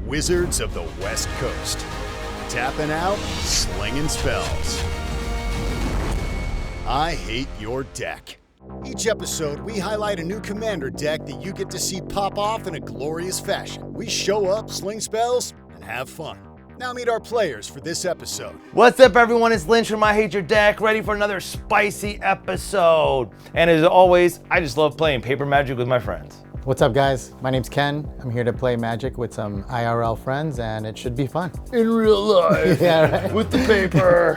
Wizards of the West Coast. Tapping out, slinging spells. I hate your deck. Each episode, we highlight a new commander deck that you get to see pop off in a glorious fashion. We show up, sling spells, and have fun. Now meet our players for this episode. What's up, everyone? It's Lynch from I Hate Your Deck, ready for another spicy episode. And as always, I just love playing paper Magic with my friends. What's up, guys? My name's Ken. I'm here to play Magic with some IRL friends, and it should be fun. In real life, yeah, right. with the paper.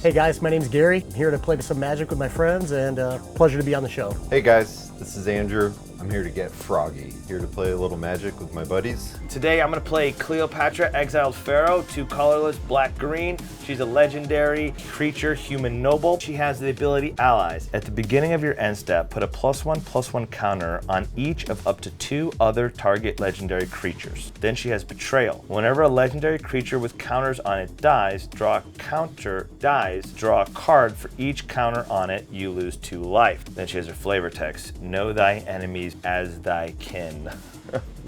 Hey guys, my name's Gary. I'm here to play some Magic with my friends, and pleasure to be on the show. Hey guys, this is Andrew. I'm here to get froggy. Here to play a little Magic with my buddies. Today I'm gonna play Cleopatra, Exiled Pharaoh, 2 colorless, black-green. She's a legendary creature, human noble. She has the ability Allies. At the beginning of your end step, put a +1/+1 counter on each of up to 2 other target legendary creatures. Then she has Betrayal. Whenever a legendary creature with counters on it dies, draw a card for each counter on it, you lose 2 life. Then she has her flavor text, know thy enemies as thy kin.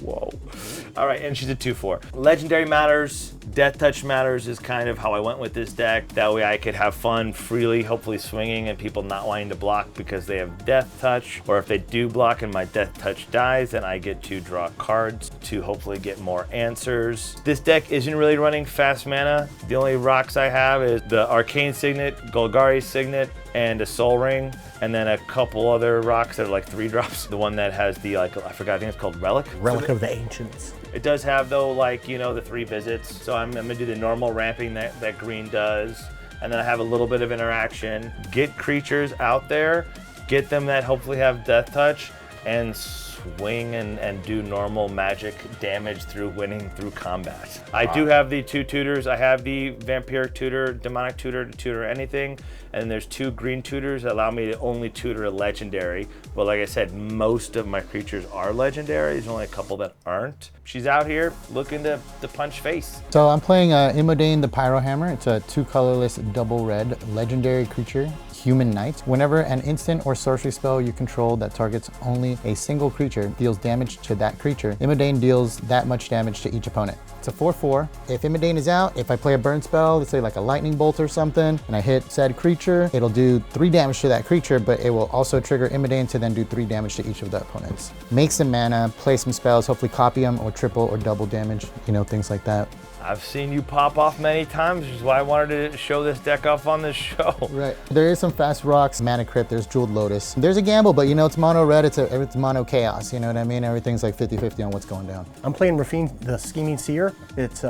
Whoa. All right, and she's a 2/4. Legendary matters, Death Touch matters is kind of how I went with this deck. That way I could have fun freely, hopefully swinging, and people not wanting to block because they have Death Touch. Or if they do block and my Death Touch dies, then I get to draw cards to hopefully get more answers. This deck isn't really running fast mana. The only rocks I have is the Arcane Signet, Golgari Signet, and a Soul Ring, and then a couple other rocks that are like 3 drops. The one that has the, like, I forgot, I think it's called Relic. Relic of the Ancients. It does have, though, like, you know, the 3 visits. So I'm gonna do the normal ramping that green does. And then I have a little bit of interaction. Get creatures out there, get them that hopefully have Death Touch, and swing and do normal Magic damage through winning through combat. I do have the 2 tutors. I have the Vampiric Tutor, Demonic Tutor to tutor anything, and there's 2 green tutors that allow me to only tutor a legendary. But like I said, most of my creatures are legendary. There's only a couple that aren't. She's out here looking to punch face. So I'm playing Imodane the Pyro Hammer. It's a 2 colorless double red legendary creature, Human Knight. Whenever an instant or sorcery spell you control that targets only a single creature deals damage to that creature, Imodane deals that much damage to each opponent. It's a 4/4. If Imodane is out, if I play a burn spell, let's say like a lightning bolt or something, and I hit said creature, it'll do 3 damage to that creature, but it will also trigger Imodane to then do 3 damage to each of the opponents. Make some mana, play some spells, hopefully copy them or triple or double damage, you know, things like that. I've seen you pop off many times, which is why I wanted to show this deck off on this show. Right. There is some fast rocks, Mana Crypt, there's Jeweled Lotus. There's a gamble, but you know, it's mono red, it's mono chaos, you know what I mean? Everything's like 50-50 on what's going down. I'm playing Raffine the Scheming Seer. It's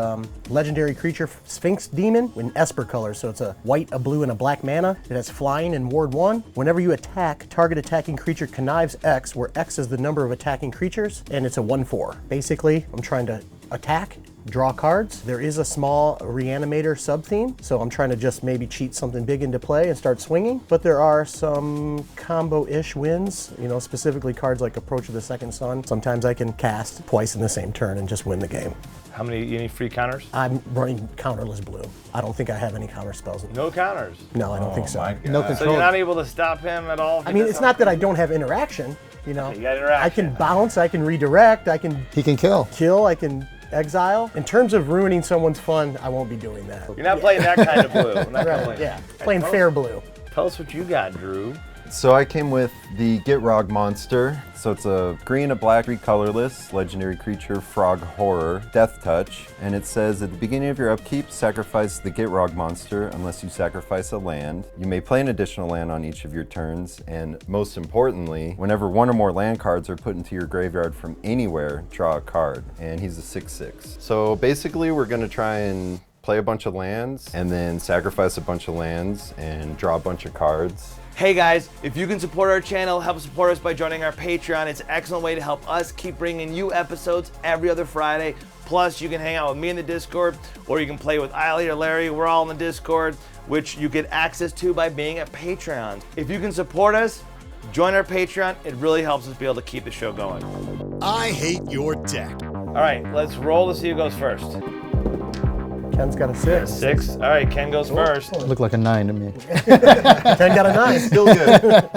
legendary creature, Sphinx Demon in Esper color. So it's a white, a blue, and a black mana. It has flying and ward 1. Whenever you attack, target attacking creature connives X, where X is the number of attacking creatures, and it's a 1/4. Basically, I'm trying to attack, draw cards. There is a small Reanimator sub-theme, so I'm trying to just maybe cheat something big into play and start swinging. But there are some combo-ish wins, you know, specifically cards like Approach of the Second Sun. Sometimes I can cast twice in the same turn and just win the game. How many, any free counters? I'm running counterless blue. I don't think I have any counter spells. No counters? No, I don't think so. No So control. you're not able to stop him at all? I mean, it's not that I don't have interaction, you know. You got interaction. I can bounce, I can redirect, I can He can kill. kill, I can exile. In terms of ruining someone's fun, I won't be doing that. You're not playing that kind of blue. I'm not gonna Right, play. yeah, playing fair blue. Tell us what you got, Drew. So I came with the Gitrog monster. So it's a green, a black, 3 colorless, legendary creature, frog horror, Death Touch. And it says at the beginning of your upkeep, sacrifice the Gitrog monster unless you sacrifice a land. You may play an additional land on each of your turns. And most importantly, whenever 1 or more land cards are put into your graveyard from anywhere, draw a card. And he's a 6/6. So basically we're gonna try and play a bunch of lands and then sacrifice a bunch of lands and draw a bunch of cards. Hey guys, if you can support our channel, help support us by joining our Patreon. It's an excellent way to help us keep bringing you episodes every other Friday. Plus, you can hang out with me in the Discord, or you can play with Eiley or Larry. We're all in the Discord, which you get access to by being a Patreon. If you can support us, join our Patreon. It really helps us be able to keep the show going. I hate your deck. All right, let's roll to see who goes first. Ken's got a 6. 6. All right, Ken goes first. Looked like a 9 to me. Ken got a 9. Still good.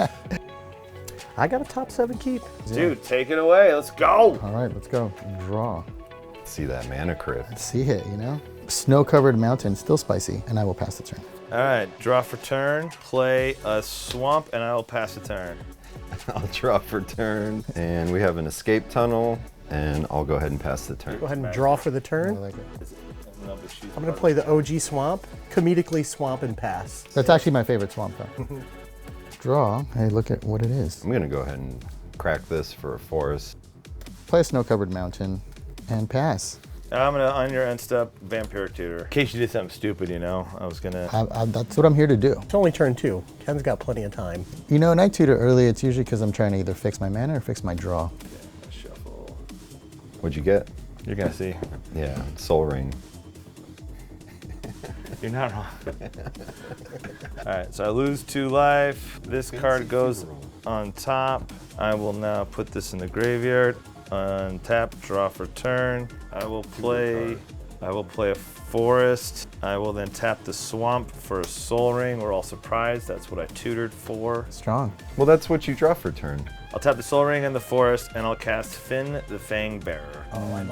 I got a top 7 keep. Dude, take it away. Let's go. All right, let's go. Draw. See that mana crypt. See it, you know? Snow-covered mountain, still spicy, and I will pass the turn. All right, draw for turn, play a swamp, and I will pass the turn. I'll draw for turn, and we have an escape tunnel, and I'll go ahead and pass the turn. Go ahead and draw for the I turn. like it. I'm gonna play the OG swamp, comedically swamp and pass. That's actually my favorite swamp, though. Draw. Hey, look at what it is. I'm gonna go ahead and crack this for a forest. Play a snow-covered mountain and pass. I'm gonna, on your end step, Vampiric Tutor. In case you did something stupid, you know, I was gonna... That's what I'm here to do. It's only turn 2. Ken's got plenty of time. You know, when I tutor early, it's usually because I'm trying to either fix my mana or fix my draw. Shuffle. What'd you get? You're gonna see. Yeah, Soul Ring. You're not wrong. All right, so I lose 2 life. This card goes on top. I will now put this in the graveyard. Untap, draw for turn. I will play a forest. I will then tap the swamp for a soul ring. We're all surprised. That's what I tutored for. Strong. Well, that's what you draw for turn. I'll tap the soul ring and the forest, and I'll cast Finn the Fang Bearer.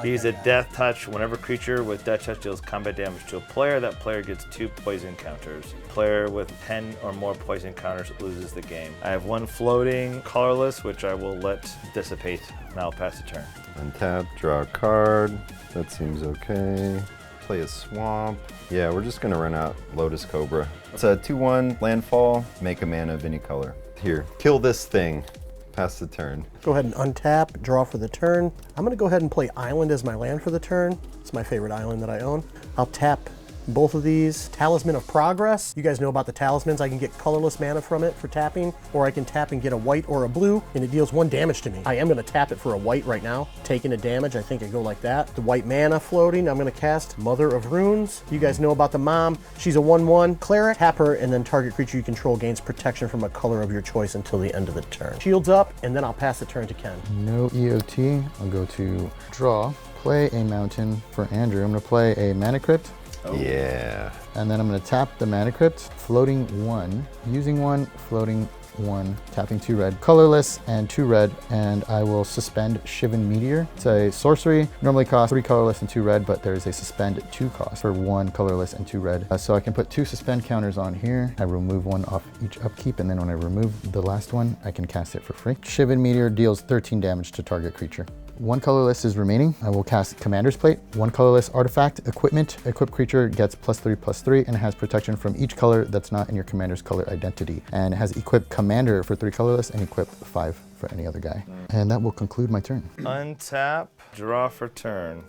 He's a death touch. Whenever creature with death touch deals combat damage to a player, that player gets 2 poison counters. Player with 10 or more poison counters loses the game. I have 1 floating colorless, which I will let dissipate, and I'll pass the turn. Untap, draw a card. That seems okay. Play a swamp. Yeah, we're just gonna run out Lotus Cobra. It's a 2/1 landfall, make a mana of any color. Here, kill this thing. Pass the turn. Go ahead and untap, draw for the turn. I'm gonna go ahead and play Island as my land for the turn. It's my favorite island that I own. I'll tap both of these. Talisman of Progress. You guys know about the talismans. I can get colorless mana from it for tapping, or I can tap and get a white or a blue, and it deals 1 damage to me. I am gonna tap it for a white right now. Taking a damage, I think I go like that. The white mana floating, I'm gonna cast Mother of Runes. You guys know about the mom. She's a 1/1 cleric. Tap her, and then target creature you control gains protection from a color of your choice until the end of the turn. Shields up, and then I'll pass the turn to Ken. No EOT. I'll go to draw. Play a mountain for Andrew. I'm gonna play a mana crypt. Oh. Yeah. And then I'm going to tap the mana crypt, floating 1, using 1, floating 1, tapping 2 red, colorless, and 2 red, and I will suspend Shivan Meteor. It's a sorcery, normally costs 3 colorless and 2 red, but there's a suspend 2 cost for 1 colorless and 2 red. So I can put 2 suspend counters on here. I remove 1 off each upkeep, and then when I remove the last one, I can cast it for free. Shivan Meteor deals 13 damage to target creature. 1 colorless is remaining. I will cast Commander's Plate. 1 colorless artifact, equipment. Equipped creature gets +3/+3 and has protection from each color that's not in your commander's color identity. And it has equipped commander for 3 colorless and equipped 5 for any other guy. And that will conclude my turn. Untap, draw for turn.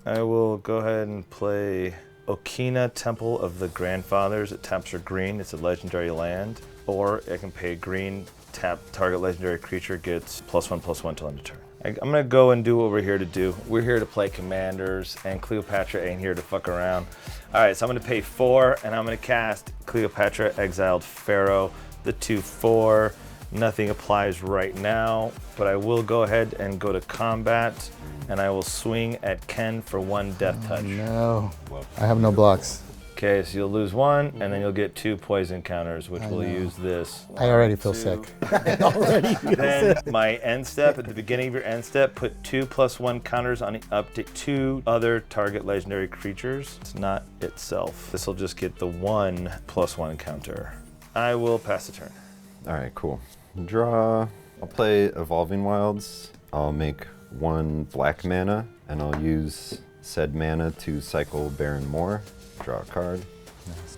I will go ahead and play Okina, Temple of the Grandfathers. It taps for green. It's a legendary land. Or I can pay green, tap target legendary creature, gets +1/+1 till end of turn. I'm gonna go and do what we're here to do. We're here to play commanders, and Cleopatra ain't here to fuck around. All right, so I'm gonna pay 4, and I'm gonna cast Cleopatra, Exiled Pharaoh, the 2/4. Nothing applies right now, but I will go ahead and go to combat, and I will swing at Ken for 1 death touch. No, I have no blocks. Okay, so you'll lose 1, and then you'll get 2 poison counters, which will use this. I already feel sick. Then my end step, at the beginning of your end step, put 2 +1 counters on up to 2 other target legendary creatures. It's not itself. This will just get the 1 +1 counter. I will pass the turn. All right, cool. Draw. I'll play Evolving Wilds. I'll make 1 black mana, and I'll use said mana to cycle Baron Moor. Draw a card. Nice.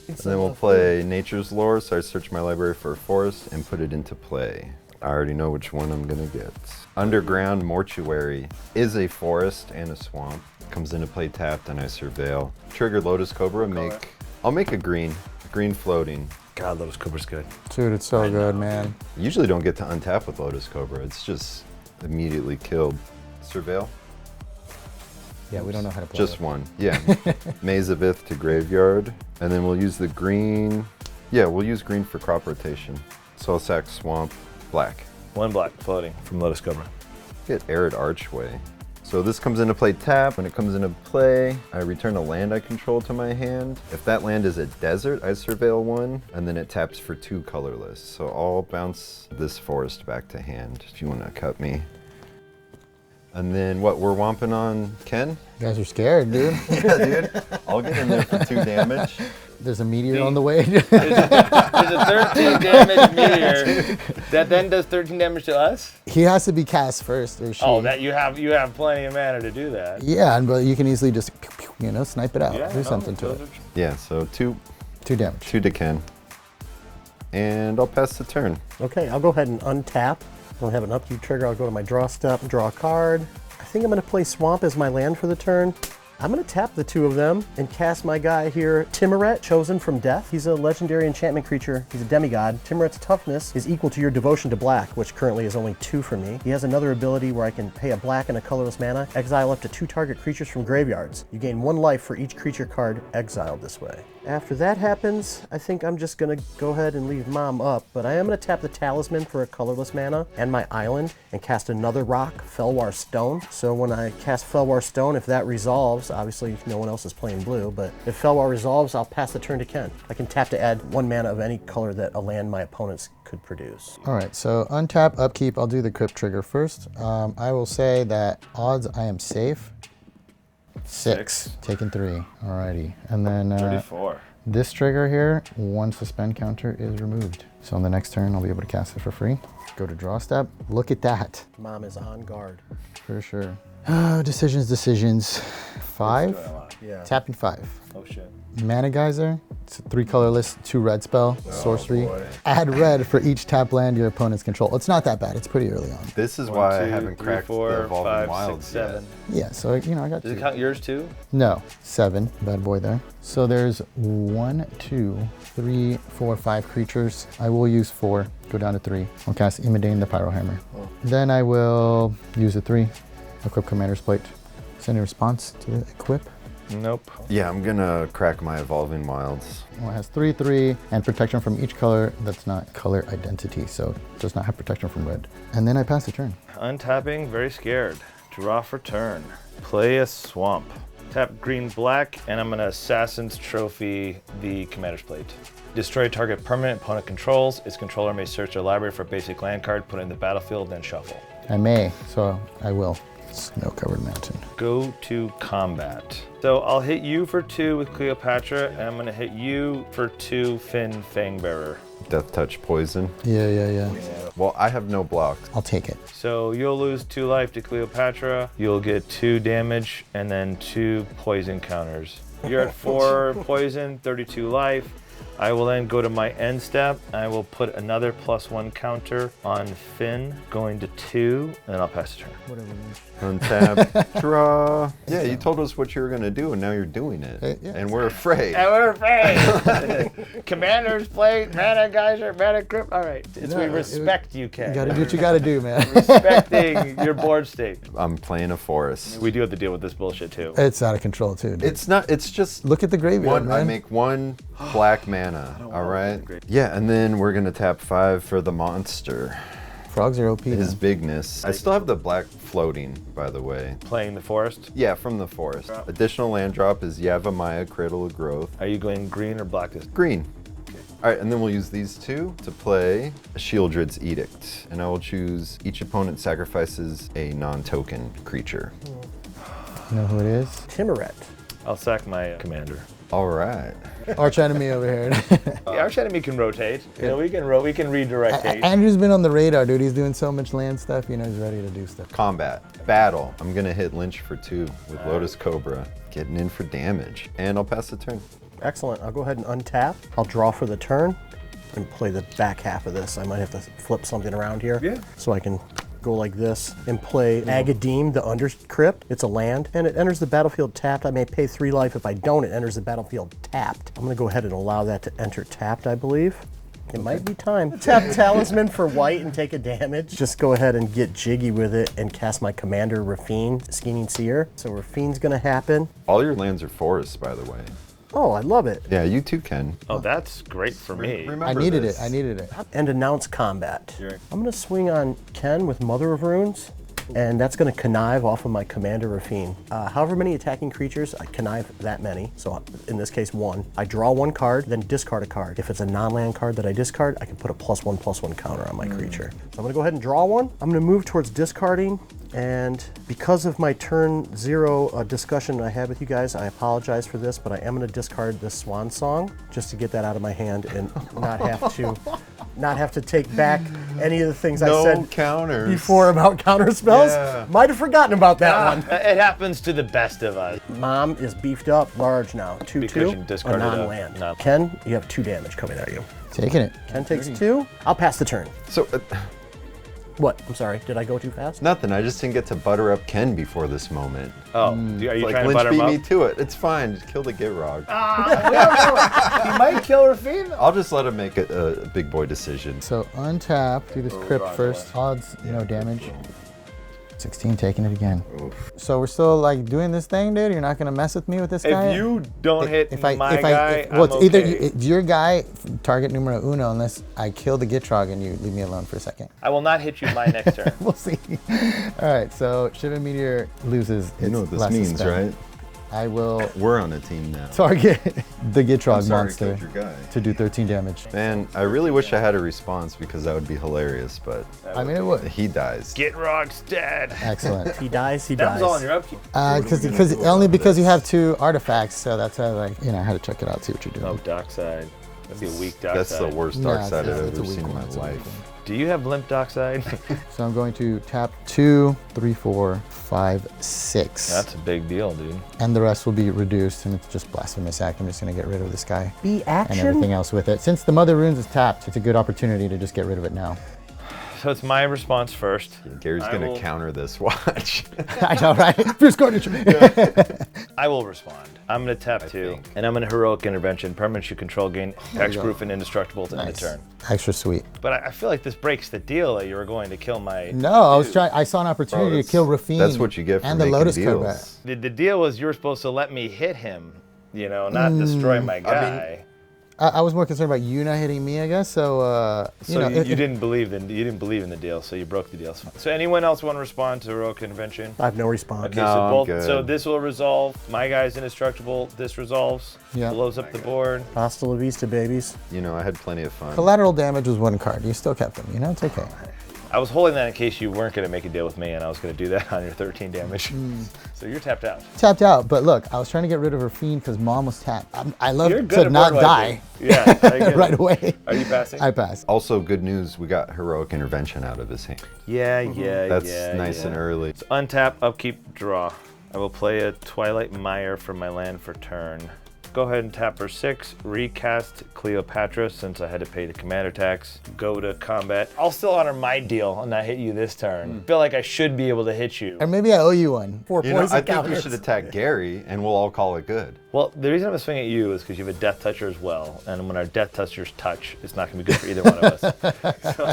And then we'll play Nature's Lore, so I search my library for a forest and put it into play. I already know which one I'm gonna get. Underground Mortuary is a forest and a swamp. Comes into play tapped and I surveil. Trigger Lotus Cobra, I'll make a green floating. God, Lotus Cobra's good. Dude, it's so good, man. Usually don't get to untap with Lotus Cobra, it's just immediately killed. Surveil. Yeah, we don't know how to play Just it. 1, yeah. Maze of Ith to graveyard, and then we'll use the green. Yeah, we'll use green for crop rotation. So I'll sack swamp, black. 1 black floating from Lotus Cobra. Get Arid Archway. So this comes into play tap. When it comes into play, I return a land I control to my hand. If that land is a desert, I surveil 1, and then it taps for 2 colorless. So I'll bounce this forest back to hand if you want to cut me. And then what, we're womping on Ken? You guys are scared, dude. Yeah, dude. I'll get in there for 2 damage. There's a meteor on the way. There's a 13 damage meteor that then does 13 damage to us. He has to be cast first, or she. Oh, that you have plenty of mana to do that. Yeah, but you can easily just, snipe it out. Yeah, Do something to it. Yeah, so 2 damage. 2 to Ken. And I'll pass the turn. Okay, I'll go ahead and untap. I don't have an upkeep trigger. I'll go to my draw step and draw a card. I think I'm going to play Swamp as my land for the turn. I'm going to tap the 2 of them and cast my guy here, Timoret, chosen from death. He's a legendary enchantment creature. He's a demigod. Timoret's toughness is equal to your devotion to black, which currently is only 2 for me. He has another ability where I can pay a black and a colorless mana, exile up to 2 target creatures from graveyards. You gain 1 life for each creature card exiled this way. After that happens, I think I'm just going to go ahead and leave Mom up, but I am going to tap the Talisman for a colorless mana and my island and cast another rock, Felwar Stone. So when I cast Felwar Stone, if that resolves, obviously no one else is playing blue, but if Felwar resolves, I'll pass the turn to Ken. I can tap to add 1 mana of any color that a land my opponents could produce. All right, so untap, upkeep. I'll do the crypt trigger first. I will say that odds I am safe. 6. Taking 3. Alrighty. And then 34. this trigger here, 1 suspend counter is removed. So on the next turn, I'll be able to cast it for free. Go to draw step. Look at that. Mom is on guard. For sure. Decisions. 5. Yeah. Tapping 5. Oh shit. Mana Geyser. It's a 3 colorless, 2 red spell, sorcery. Add red for each tap land your opponents control. It's not that bad. It's pretty early on. This is 1, why I 2, haven't 3, cracked 4, the Evolving 5, Wilds 6, 7. Yeah, so I got Does 2. it count yours too? No, 7. Bad boy there. So there's 1, 2, 3, 4, 5 creatures. I will use 4. Go down to 3. I'll cast Imodane the Pyro Hammer. Then I will use a 3. Equip Commander's Plate. Send a response to equip. Nope. Yeah, I'm gonna crack my Evolving Wilds. Well, it has 3/3 and protection from each color that's not color identity, so it does not have protection from red. And then I pass the turn. Untapping, very scared. Draw for turn. Play a swamp. Tap green black, and I'm gonna Assassin's Trophy the Commander's Plate. Destroy target permanent opponent controls. Its controller may search their library for a basic land card, put it in the battlefield, then shuffle. I may, so I will. Snow-covered mountain. Go to combat. So I'll hit you for 2 with Cleopatra, and I'm gonna hit you for 2 Finn Fangbearer. Death Touch Poison. Yeah. Well, I have no blocks. I'll take it. So you'll lose 2 life to Cleopatra. You'll get 2 damage and then 2 poison counters. You're at 4 poison, 32 life. I will then go to my end step. I will put another +1 counter on Finn, going to 2, and then I'll pass the turn. Whatever. Untap, draw. Yeah, you told us what you were gonna do, and now you're doing it. Yeah. And we're afraid. And we're afraid. Commander's Plate, Mana Geyser, Mana Grip. All right, we respect you, Ken. You gotta do what you gotta do, man. Respecting your board state. I'm playing a forest. We do have to deal with this bullshit too. It's out of control too, dude. It's not, it's just Look at the graveyard, I man. make 1 black mana, all right? Yeah, and then we're gonna tap 5 for the monster. Frogs are OP. His man. bigness. I still have the black floating, by the way. Playing the forest. Yeah, from the forest. Additional land drop is Yavimaya, Cradle of Growth. Are you going green or black this? Green. All right, and then we'll use these 2 to play a Shieldred's Edict. And I will choose each opponent sacrifices a non-token creature. You know who it is? Timoret. I'll sack my commander. All right. Arch enemy over here. Our enemy can rotate. You know, we can redirect hate. Andrew's been on the radar, dude. He's doing so much land stuff. You know, he's ready to do stuff. Combat. Battle. I'm gonna hit Lynch for 2 with Lotus Cobra. Getting in for damage. And I'll pass the turn. Excellent. I'll go ahead and untap. I'll draw for the turn and play the back half of this. I might have to flip something around here. Yeah. So I can go like this and play Agadim, the Undercrypt. It's a land, and it enters the battlefield tapped. I may pay 3 life. If I don't, it enters the battlefield tapped. I'm gonna go ahead and allow that to enter tapped, I believe. It might be time. Tap Talisman for white and take a damage. Just go ahead and get jiggy with it and cast my commander, Raffine, Scheming Seer. So Raffine's gonna happen. All your lands are forests, by the way. Oh, I love it. Yeah, you too, Ken. Oh, that's great for me. Remember I needed this. it. I needed it. And announce combat. I'm gonna swing on Ken with Mother of Runes. And that's going to connive off of my Commander Raffine. However many attacking creatures, I connive that many. So in this case, 1. I draw 1 card, then discard a card. If it's a non-land card that I discard, I can put a +1/+1 counter on my creature. So I'm going to go ahead and draw 1. I'm going to move towards discarding. And because of my turn 0 discussion I had with you guys, I apologize for this, but I am going to discard this Swan Song just to get that out of my hand and not have to take back any of the things I said counters before about counter spells. Yeah. Might have forgotten about that one. It happens to the best of us. Mom is beefed up large now. 2/2, Because you a discarded a non-land. non- Ken, you have 2 damage coming at you. Taking it. Ken takes 2. I'll pass the turn. So, What? I'm sorry. Did I go too fast? nothing. I just didn't get to butter up Ken before this moment. Oh, are you Like, trying to Lynch butter him beat up? me to it. It's fine. Just kill the Gitrog. He might kill Raffine. I'll just let him make a big boy decision. So untap, do this crypt right first. Odds, no damage. 16, taking it again. So we're still like doing this thing, dude? You're not gonna mess with me with this guy? If you don't hit my guy, well, it's I'm either okay. it's your guy, target numero uno, unless I kill the Gitrog and you leave me alone for a second. I will not hit you my next turn. We'll see. All right, so Shivan Meteor loses its You know what this last means, spell. right? I will We're on a team now. target the Gitrog Sorry, monster killed your guy. to do 13 damage. Man, I really wish I had a response because that would be hilarious, but I mean, it would. he dies. Gitrog's dead. Excellent. He dies, he That dies. was all in your upkeep. Because you have 2 artifacts, so that's how I had to check it out, see what you're doing. Oh, Dockside. That'd be a weak Dockside. That's the worst Nah, dark side I've it's a ever weak seen in one, my it's a weak life. one. Do you have limp Dockside? So I'm going to tap 2, 3, 4, 5, 6. That's a big deal, dude. And the rest will be reduced, and it's just Blasphemous Act. I'm just going to get rid of this guy Be and action. everything else with it. Since the Mother Runes is tapped, it's a good opportunity to just get rid of it now. So it's my response first. Gary's I gonna will- counter this. Watch. I know, right? Fierce Carnage. I will respond. I'm going to tap 2, think. and I'm going to Heroic Intervention. Permanents you control gain hexproof and indestructible to end the Nice. turn. Extra sweet. But I feel like this breaks the deal that you were going to kill my... No, I saw an opportunity Bro, to kill Raffine. That's what you get for and the making Lotus deals. Cobra. The deal was you were supposed to let me hit him, not destroy my guy. I was more concerned about you not hitting me, I guess. So, So you didn't believe in the deal, so you broke the deal. So anyone else want to respond to Heroic Intervention? I have no response. Okay, No, so I'm good. So this will resolve. My guy's indestructible. This resolves. Yeah. Blows up the board. Hasta la vista, babies. I had plenty of fun. collateral damage was 1 card. You still kept them. It's okay. I was holding that in case you weren't going to make a deal with me, and I was going to do that on your 13 damage. So you're tapped out. Tapped out, but look, I was trying to get rid of Raffine because Mom was tapped. I love You're good to at not board die wiping. Yeah, I get right it. away. Are you passing? I pass. Also, good news, we got Heroic Intervention out of his hand. Yeah, That's nice and early. So untap, upkeep, draw. I will play a Twilight Mire for my land for turn. Go ahead and tap for 6, recast Cleopatra since I had to pay the commander tax. Go to combat. I'll still honor my deal and not hit you this turn. Feel like I should be able to hit you. Or maybe I owe you one. 4 I poison think you counters. should attack Gary, and well all call it good. Well, the reason I'm swinging at you is because you have a Death Toucher as well, and when our Death Touchers touch, it's not going to be good for either one of us. So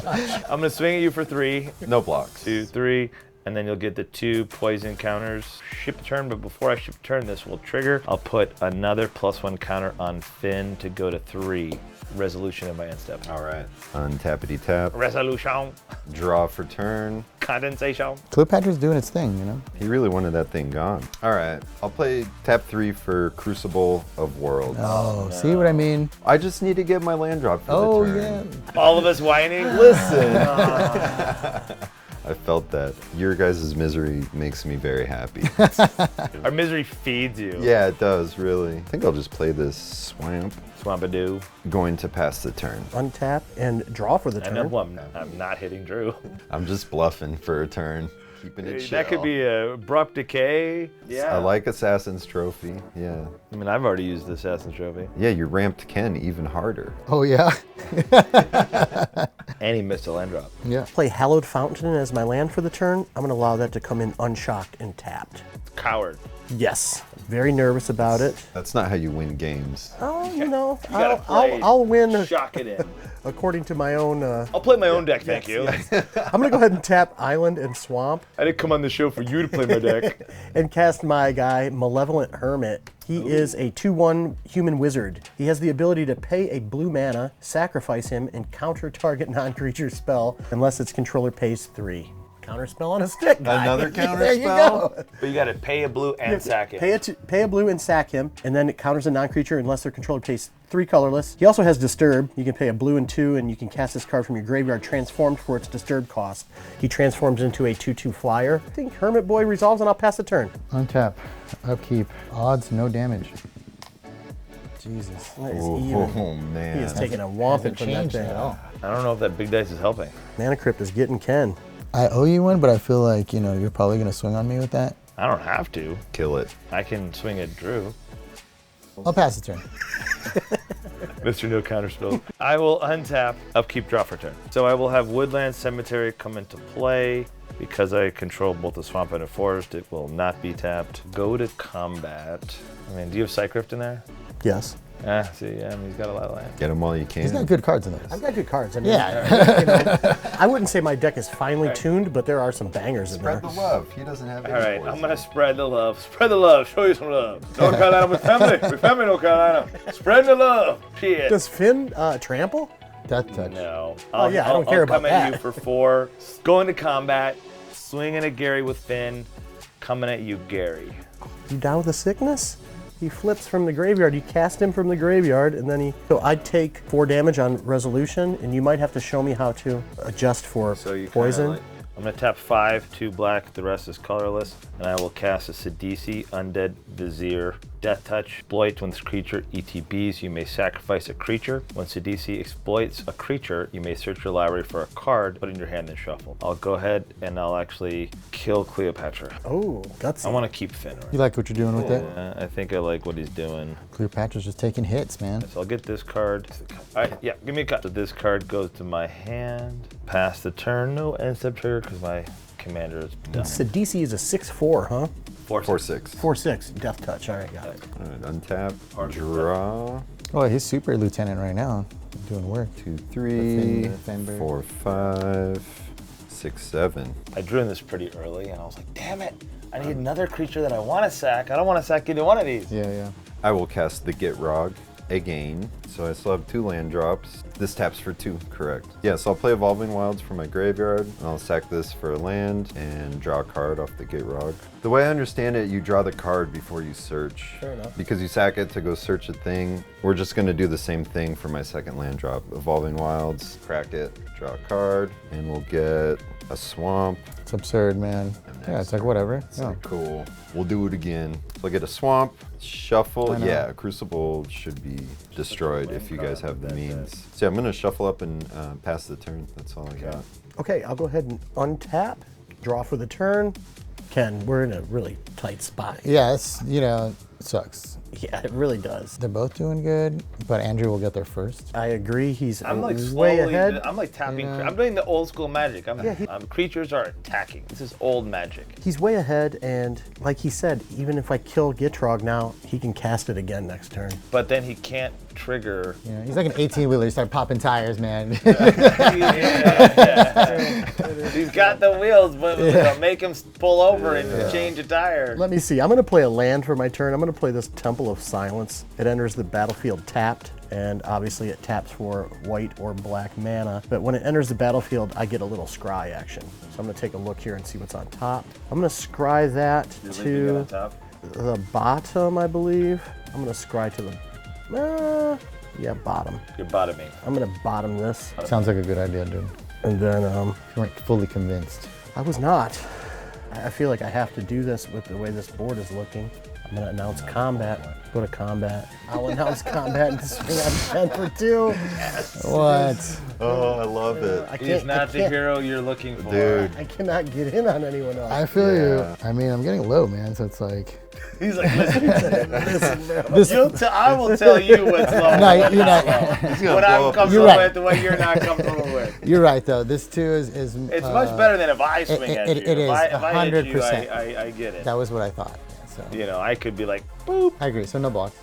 I'm going to swing at you for 3, No blocks. 2, 3, and then you'll get the 2 poison counters. Ship a turn, but before I ship a turn, this will trigger. I'll put another +1 counter on Finn to go to 3. Resolution in my end step. All right. Untappity tap. Resolution. Draw for turn. Condensation. Cleopatra's doing its thing, He really wanted that thing gone. All right. I'll play tap 3 for Crucible of Worlds. Oh, see what I mean? I just need to get my land drop for Oh, the turn. yeah. All of us whining. Listen. I felt that. Your guys' misery makes me very happy. Our misery feeds you. Yeah, it does, really. I think I'll just play this Swamp. Swampadoo. Going to pass the turn. Untap and draw for the I turn. know I'm not hitting Drew. I'm just bluffing for a turn. Keeping it chill. That could be a abrupt decay. Yeah. I like Assassin's Trophy. Yeah. I mean, I've already used the Assassin's Trophy. Yeah, you ramped Ken even harder. Oh, yeah. And he missed a land drop. Yeah. Play Hallowed Fountain as my land for the turn. I'm going to allow that to come in unshocked and tapped. Coward. Yes. Very nervous about it. That's not how you win games. Oh, gotta play I'll win Shock it in. according to my own. I'll play my own deck, thank you. I'm going to go ahead and tap Island and Swamp I didn't come on the show for you to play my deck. and cast my guy, Malevolent Hermit. He is a 2/1 human wizard. He has the ability to pay a blue mana, sacrifice him, and counter target non-creature spell unless its controller pays 3. counterspell on a stick, guy. Another There you counterspell? go. But you got to pay a blue and sack it. Pay a blue and sack him, and then it counters a non-creature unless their controller pays 3 colorless. He also has Disturb. You can pay a blue and 2, and you can cast this card from your graveyard transformed for its Disturb cost. He transforms into a 2/2 flyer. I think Hermit Boy resolves, and I'll pass the turn. Untap, upkeep, odds, no damage. Jesus. That is Oh, even. man. He is taking a whomping from that Changed thing. at all. I don't know if that big dice is helping. Mana Crypt is getting Ken. I owe you one, but I feel like, you know, you're probably gonna swing on me with that. I don't have to. Kill it. I can swing at Drew. I'll pass the turn. Mr. No Counterspell. I will untap, upkeep, draw for turn. So I will have Woodland Cemetery come into play. Because I control both the swamp and a forest, it will not be tapped. Go to combat. I mean, do you have Cycrypt in there? Yes. See, yeah, I mean, he's got a lot of land. Get them while you can. He's got good cards in there. I've got good cards. I mean, Yeah. you know, I wouldn't say my deck is finely tuned, but there are some bangers in there. Spread the love. He doesn't have any All right, poison. I'm gonna spread the love. Spread the love. Show you some love. North Carolina with family. With family, North Carolina. Spread the love. Shit. Does Finn trample? Death touch. No. Oh, yeah, I don't care about I'll come at that. you for 4. Going to combat. Swinging at Gary with Finn. Coming at you, Gary. You down with the sickness? He flips from the graveyard. You cast him from the graveyard, and then he. So I'd take 4 damage on resolution, and you might have to show me how to adjust for So you poison. I'm gonna tap 5, 2 black, the rest is colorless, and I will cast a Sidisi, Undead, Vizier, Death Touch. Exploit when this creature ETBs, you may sacrifice a creature. When Sidisi exploits a creature, you may search your library for a card, put it in your hand and shuffle. I'll go ahead and I'll actually kill Cleopatra. Oh, gutsy. I want to keep Finn. You like what you're doing with it? I think I like what he's doing. Cleopatra's just taking hits, man. So I'll get this card. All right, yeah, give me a cut. So this card goes to my hand. Pass the turn. No end step trigger because my commander is done. Sidisi is a 6/4, huh? 4/6. 4/6. Death touch. All right, got it. All right, untap. Draw. Oh, he's super lieutenant right now. Doing work. 2, 3, Fenberg. 4, 5, 6, 7. I drew in this pretty early, and I was like, damn it. I need another creature that I want to sack. I don't want to sack either one of these. Yeah, yeah. I will cast the Gitrog again. So I still have 2 land drops. This taps for 2, correct. Yeah, so I'll play Evolving Wilds from my graveyard, and I'll sack this for a land and draw a card off the Gitrog. The way I understand it, you draw the card before you search. Fair enough. Because you sack it to go search a thing. We're just gonna do the same thing for my second land drop. Evolving Wilds, crack it, draw a card, and we'll get a swamp. It's absurd, man. Yeah, it's like whatever. Yeah. Cool. We'll do it again. So I get a swamp, shuffle. I know. Yeah, Crucible should be destroyed if you guys have the means. So yeah, I'm gonna shuffle up and pass the turn. That's all I got. Okay, I'll go ahead and untap, draw for the turn. Ken, we're in a really tight spot. Yeah, it's, you know, it sucks. Yeah, it really does. They're both doing good, but Andrew will get there first. I agree. He's I'm like way slowly, ahead. I'm like tapping. Yeah. I'm doing the old school magic. Yeah, Creatures are attacking. This is old magic. He's way ahead, and like he said, even if I kill Gitrog now, he can cast it again next turn. But then he can't trigger. You know, he's like an 18-wheeler. You start popping tires, man. He's got the wheels, but you know, make him pull over and change a tire. Let me see. I'm going to play a land for my turn. I'm going to play this Temple of Silence. It enters the battlefield tapped, and obviously it taps for white or black mana. But when it enters the battlefield, I get a little scry action. So I'm going to take a look here and see what's on top. I'm going to scry that to the bottom, I believe. I'm going to scry to the, yeah, bottom. You're bottoming. I'm going to bottom this. Sounds like a good idea, dude. And then You weren't fully convinced. I was not. I feel like I have to do this with the way this board is looking. I'm gonna announce combat. Go to combat. I'll announce combat and swing on 10 for 2. What? Oh, I love it. I He's not the hero you're looking for. Dude. I cannot get in on anyone else. I feel Yeah. you. I mean, I'm getting low, man, so it's like... He's like, listen, This, I will tell you what's low. no, what's you're not not. low. He's gonna What blow I'm up. comfortable You're right. with, what you're not comfortable with. You're right, though. This too is It's much better than if I swing at you. it is, if I hit you, 100%. I get it. That was what I thought. Yeah, so You know, I could be like, boop. I agree. So no blocks.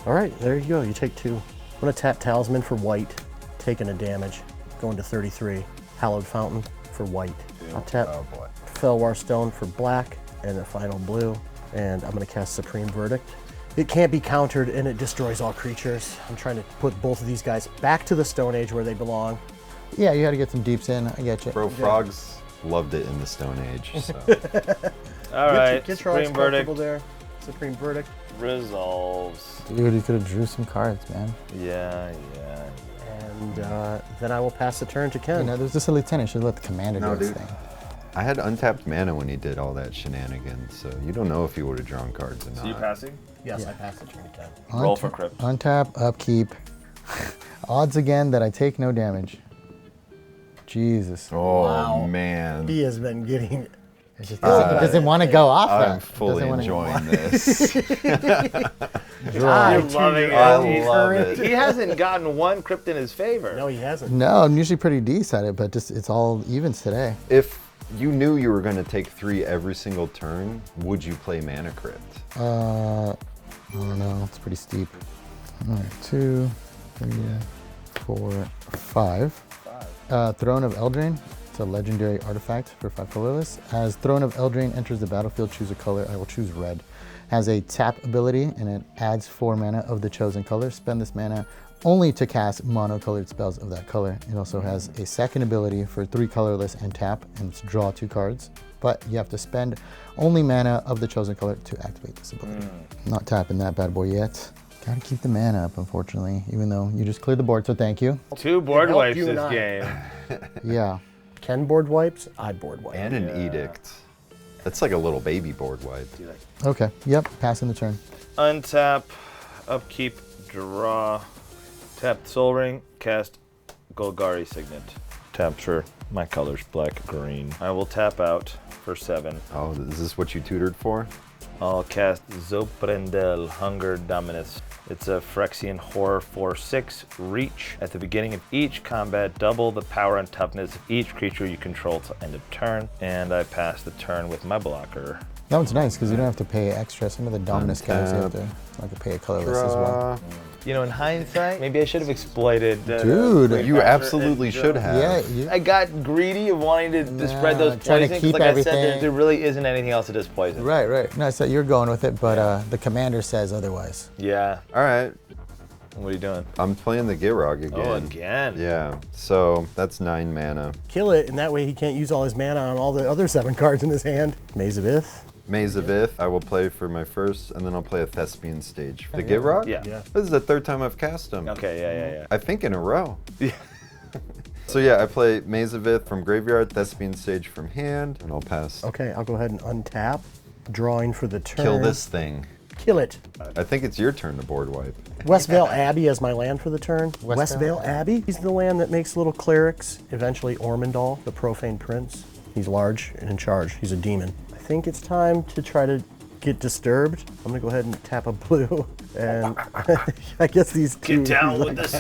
All right, there you go. You take 2. I'm gonna tap Talisman for white, taking a damage, going to 33. Hallowed Fountain for white. I'll tap Oh boy. Felwar Stone for black, and the final blue. And I'm gonna cast Supreme Verdict. It can't be countered, and it destroys all creatures. I'm trying to put both of these guys back to the Stone Age where they belong. Yeah, you got to get some deeps in. I get you. Bro, frogs loved it in the Stone Age. So. All right, Gitrog's Supreme Verdict comfortable there. Supreme Verdict. resolves. Dude, you could have drew some cards, man. Yeah. And then I will pass the turn to Ken. You know, there's just a lieutenant. Should let the commander No, do his dude. thing. I had untapped mana when he did all that shenanigans, so you don't know if he would have drawn cards or not. So you passing? Yes, I passed the turn to Ken. Roll for crypt. Untap, upkeep. Odds again that I take no damage. Jesus. Oh, Wow. man. He has been getting. It just doesn't want to go off that. I'm fully Doesn't wanna- enjoying this. I You're loving it. I He's- love it. He hasn't gotten one crypt in his favor. No, he hasn't. No, I'm usually pretty decent at it, but just it's all evens today. If you knew you were going to take 3 every single turn, would you play Mana Crypt? I don't know. It's pretty steep. All right, 2, 3, 4, 5. Throne of Eldraine. It's a legendary artifact for 5 colorless. As Throne of Eldraine enters the battlefield, choose a color. I will choose red. Has a tap ability, and it adds 4 mana of the chosen color. Spend this mana only to cast monocolored spells of that color. It also has a second ability for 3 colorless and tap, and it's draw 2 cards. But you have to spend only mana of the chosen color to activate this ability. Not tapping that bad boy yet. Gotta keep the mana up, unfortunately, even though you just cleared the board, so thank you. 2 board Help wipes you and this I. game. Yeah. Ken board wipes, I board wipe. And an Edict. That's like a little baby board wipe. Okay. Yep. Passing the turn. Untap, upkeep, draw, tap Soul Ring, cast Golgari Signet. Tap for my colors, black, green. I will tap out for 7. Oh, is this what you tutored for? I'll cast Zopandrel, Hunger Dominus. It's a Phyrexian Horror 4/6 reach. At the beginning of each combat, double the power and toughness of each creature you control till end of turn. And I pass the turn with my blocker. That one's nice because you don't have to pay extra. Some of the Dominus guys you have to pay a colorless as well. You know, in hindsight, maybe I should have exploited. Dude. You absolutely should have. Yeah. You, I got greedy of wanting to spread those trying to poisons. keep Like I said, everything. there really isn't anything else that does poison. right. No, so you're going with it, but the commander says otherwise. Yeah. All right. What are you doing? I'm playing the Gitrog again. Oh, again. Yeah. So that's 9 mana. Kill it, and that way he can't use all his mana on all the other 7 cards in his hand. Maze of Ith. Maze of Ith, I will play for my first, and then I'll play a Thespian stage. The Gitrog? Yeah. This is the 3rd time I've cast him. Okay, yeah. I think in a row. Yeah. So yeah, I play Maze of Ith from graveyard, Thespian stage from hand, and I'll pass. Okay, I'll go ahead and untap. Drawing for the turn. Kill this thing. Kill it. I think it's your turn to board wipe. Westvale Abbey as my land for the turn. Westvale Westvale Abbey. He's the land that makes little clerics. Eventually Ormondal, the profane prince. He's large and in charge. He's a demon. I think it's time to try to get disturbed. I'm gonna go ahead and tap a blue. And I guess these two. Get down with the Yes.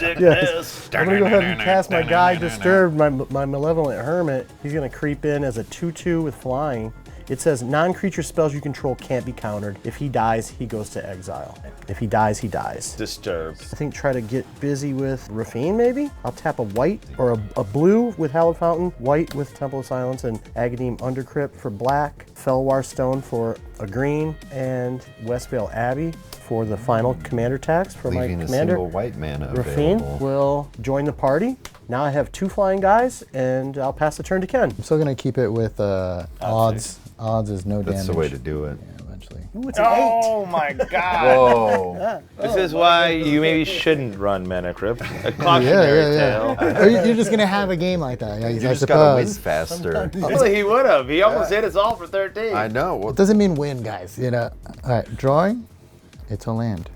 sickness. I'm gonna go ahead and cast my guy Disturbed, my Malevolent Hermit. He's gonna creep in as a 2/2 with flying. It says non-creature spells you control can't be countered. If he dies, he goes to exile. If he dies, he dies. Disturbed. I think try to get busy with Raffine maybe? I'll tap a white or a blue with Hallowed Fountain, white with Temple of Silence, and Agadim Undercrypt for black, Felwar Stone for a green, and Westvale Abbey for the final commander tax for Leaving my a commander. single white mana Raffine available. will join the party. Now I have 2 flying guys, and I'll pass the turn to Ken. I'm still gonna keep it with odds. Odds is no damage. That's the way to do it. Yeah, eventually. Ooh, it's an 8. Oh my god. Whoa. This is why you maybe shouldn't run Mana Crypt. A cautionary tale. Or you're just gonna have a game like that, I You just gotta win faster. Well, he would have. He almost hit us all for 13. I know. Well, It doesn't mean win, guys. You know. All right, drawing. It's a land.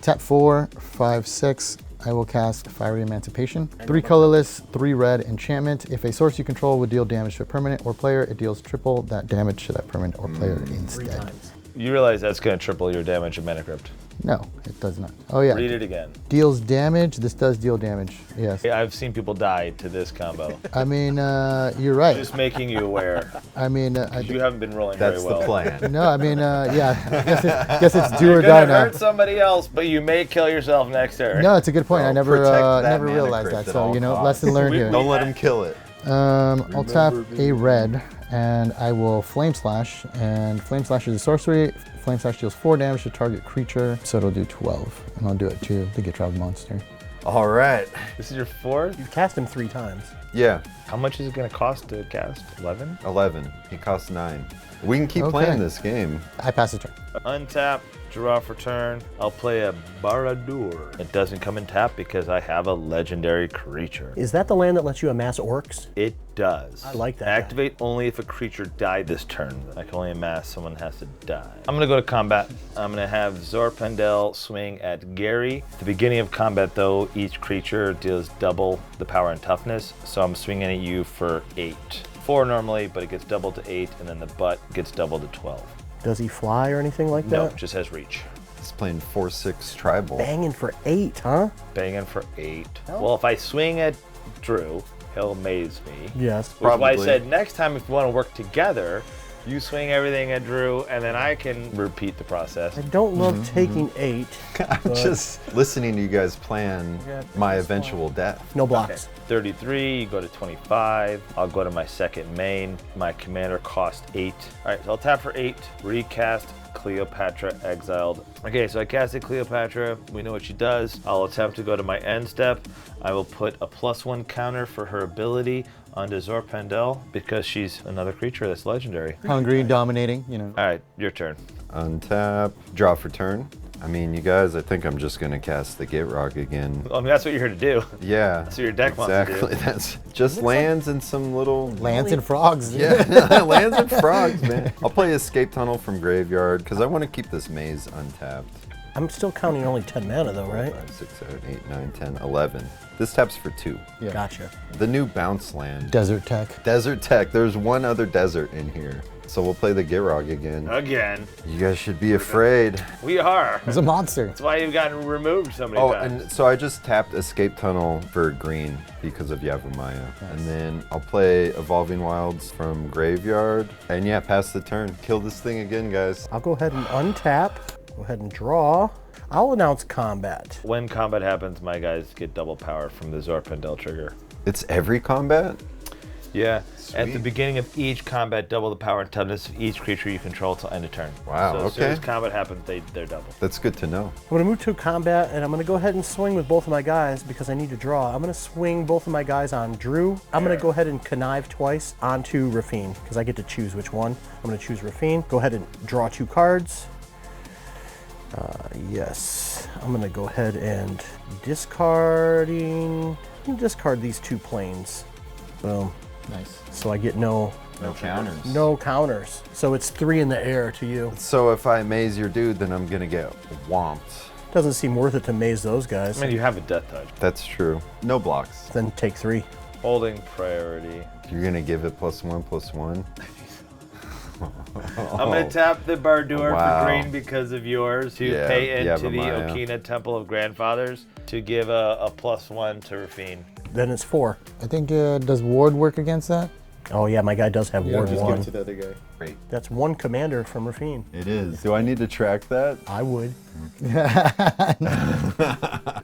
Tap 4, 5, 6. I will cast Fiery Emancipation. 3 colorless, 3 red enchantment. If a source you control would deal damage to a permanent or player, it deals triple that damage to that permanent or player 3 instead. times. You realize that's going to triple your damage of Mana Crypt. No, it does not. Oh yeah. Read it again. Deals damage. This does deal damage. Yes. I've seen people die to this combo. I mean, you're right. Just making you aware. I mean, You haven't been rolling that's very well. the plan. no, I mean, yeah. I guess it's do or You're die gonna now. hurt somebody else, but you may kill yourself next turn. No, it's a good point. I Well, never protect that never mana realized crypt that. at So all you know, costs. lesson learned here. Don't let him kill it. I'll tap a red, and I will Flame Slash. And Flame Slash is a sorcery. Flame Slash deals 4 damage to target creature, so it'll do 12. And I'll do it to the Gitrog monster. All right. This is your 4th? You've cast him 3 times. Yeah, How much is it going to cost to cast? 11? 11. He costs 9. We can keep playing this game. I pass the turn. Untap, draw for turn. I'll play a Baradur. It doesn't come in tap because I have a legendary creature. Is that the land that lets you amass orcs? It does. I like that. Activate only if a creature died this turn. I can only amass, someone has to die. I'm gonna go to combat. I'm gonna have Zopandrel swing at Gary. At the beginning of combat though, each creature deals double the power and toughness. So I'm swinging at you for 8. 4 normally, but it gets doubled to 8, and then the butt gets doubled to 12. Does he fly or anything like No, that? just has reach. He's playing 4/6 tribal. Banging for 8, huh? Banging for 8. Well, if I swing at Drew, he'll maze me. Yes. Which is why I Probably. said next time if you want to work together, you swing everything at Drew, and then I can repeat the process. I don't love taking 8. I'm just listening to you guys plan my eventual death. No blocks. 33, you go to 25. I'll go to my second main. My commander cost 8. All right, so I'll tap for 8, recast Cleopatra exiled. Okay, so I casted Cleopatra. We know what she does. I'll attempt to go to my end step. I will put a +1 counter for her ability onto Zopandrel because she's another creature that's legendary. Hungry, dominating, you know. All right, your turn. Untap, draw for turn. I mean, you guys, I think I'm just gonna cast the Gitrog again. I mean, that's what you're here to do. Yeah. That's what your deck wants to do. Exactly. That's just lands and some little Lands and frogs. Yeah, lands and frogs, man. I'll play Escape Tunnel from Graveyard because I want to keep this maze untapped. I'm still counting only 10 mana though, right? 5, 6, 7, 8, 9, 10, 11. This taps for 2. Yeah. Gotcha. The new bounce land. Desert tech. Desert Tech. There's one other desert in here. So we'll play the Gitrog again. Again. You guys should be afraid. We are. It's a monster. That's why you've gotten removed so many Oh, times. and so I just tapped Escape Tunnel for green because of Yavimaya. And then I'll play Evolving Wilds from Graveyard. And yeah, pass the turn. Kill this thing again, guys. I'll go ahead and untap. Go ahead and draw. I'll announce combat. When combat happens, my guys get double power from the Zopandrel trigger. It's every combat? Yeah. At the Sweet. beginning of each combat, double the power and toughness of each creature you control till end of turn. Wow, So as soon as okay. combat happens, they're double. That's good to know. I'm gonna move to combat and I'm gonna go ahead and swing with both of my guys because I need to draw. I'm gonna swing both of my guys on Drew. I'm gonna go ahead and connive twice onto Raffine because I get to choose which one. I'm gonna choose Raffine. Go ahead and draw 2 cards. Yes, I'm gonna go ahead and discard these 2 planes. Boom. Nice. So I get no counters. So it's 3 in the air to you. So if I maze your dude, then I'm gonna get whomped. Doesn't seem worth it to maze those guys. I mean, you have a death touch. That's true. No blocks. Then take 3. Holding priority. You're gonna give it +1/+1. I'm going to tap the Bardur Wow. for green because of yours to Yeah, pay into the Yavimaya. Okina Temple of Grandfathers to give a +1 to Raffine. Then it's 4. I think, does Ward work against that? Oh yeah, my guy does have Ward 1. the other guy. Great. That's 1 commander from Raffine. It is. Do I need to track that? I would.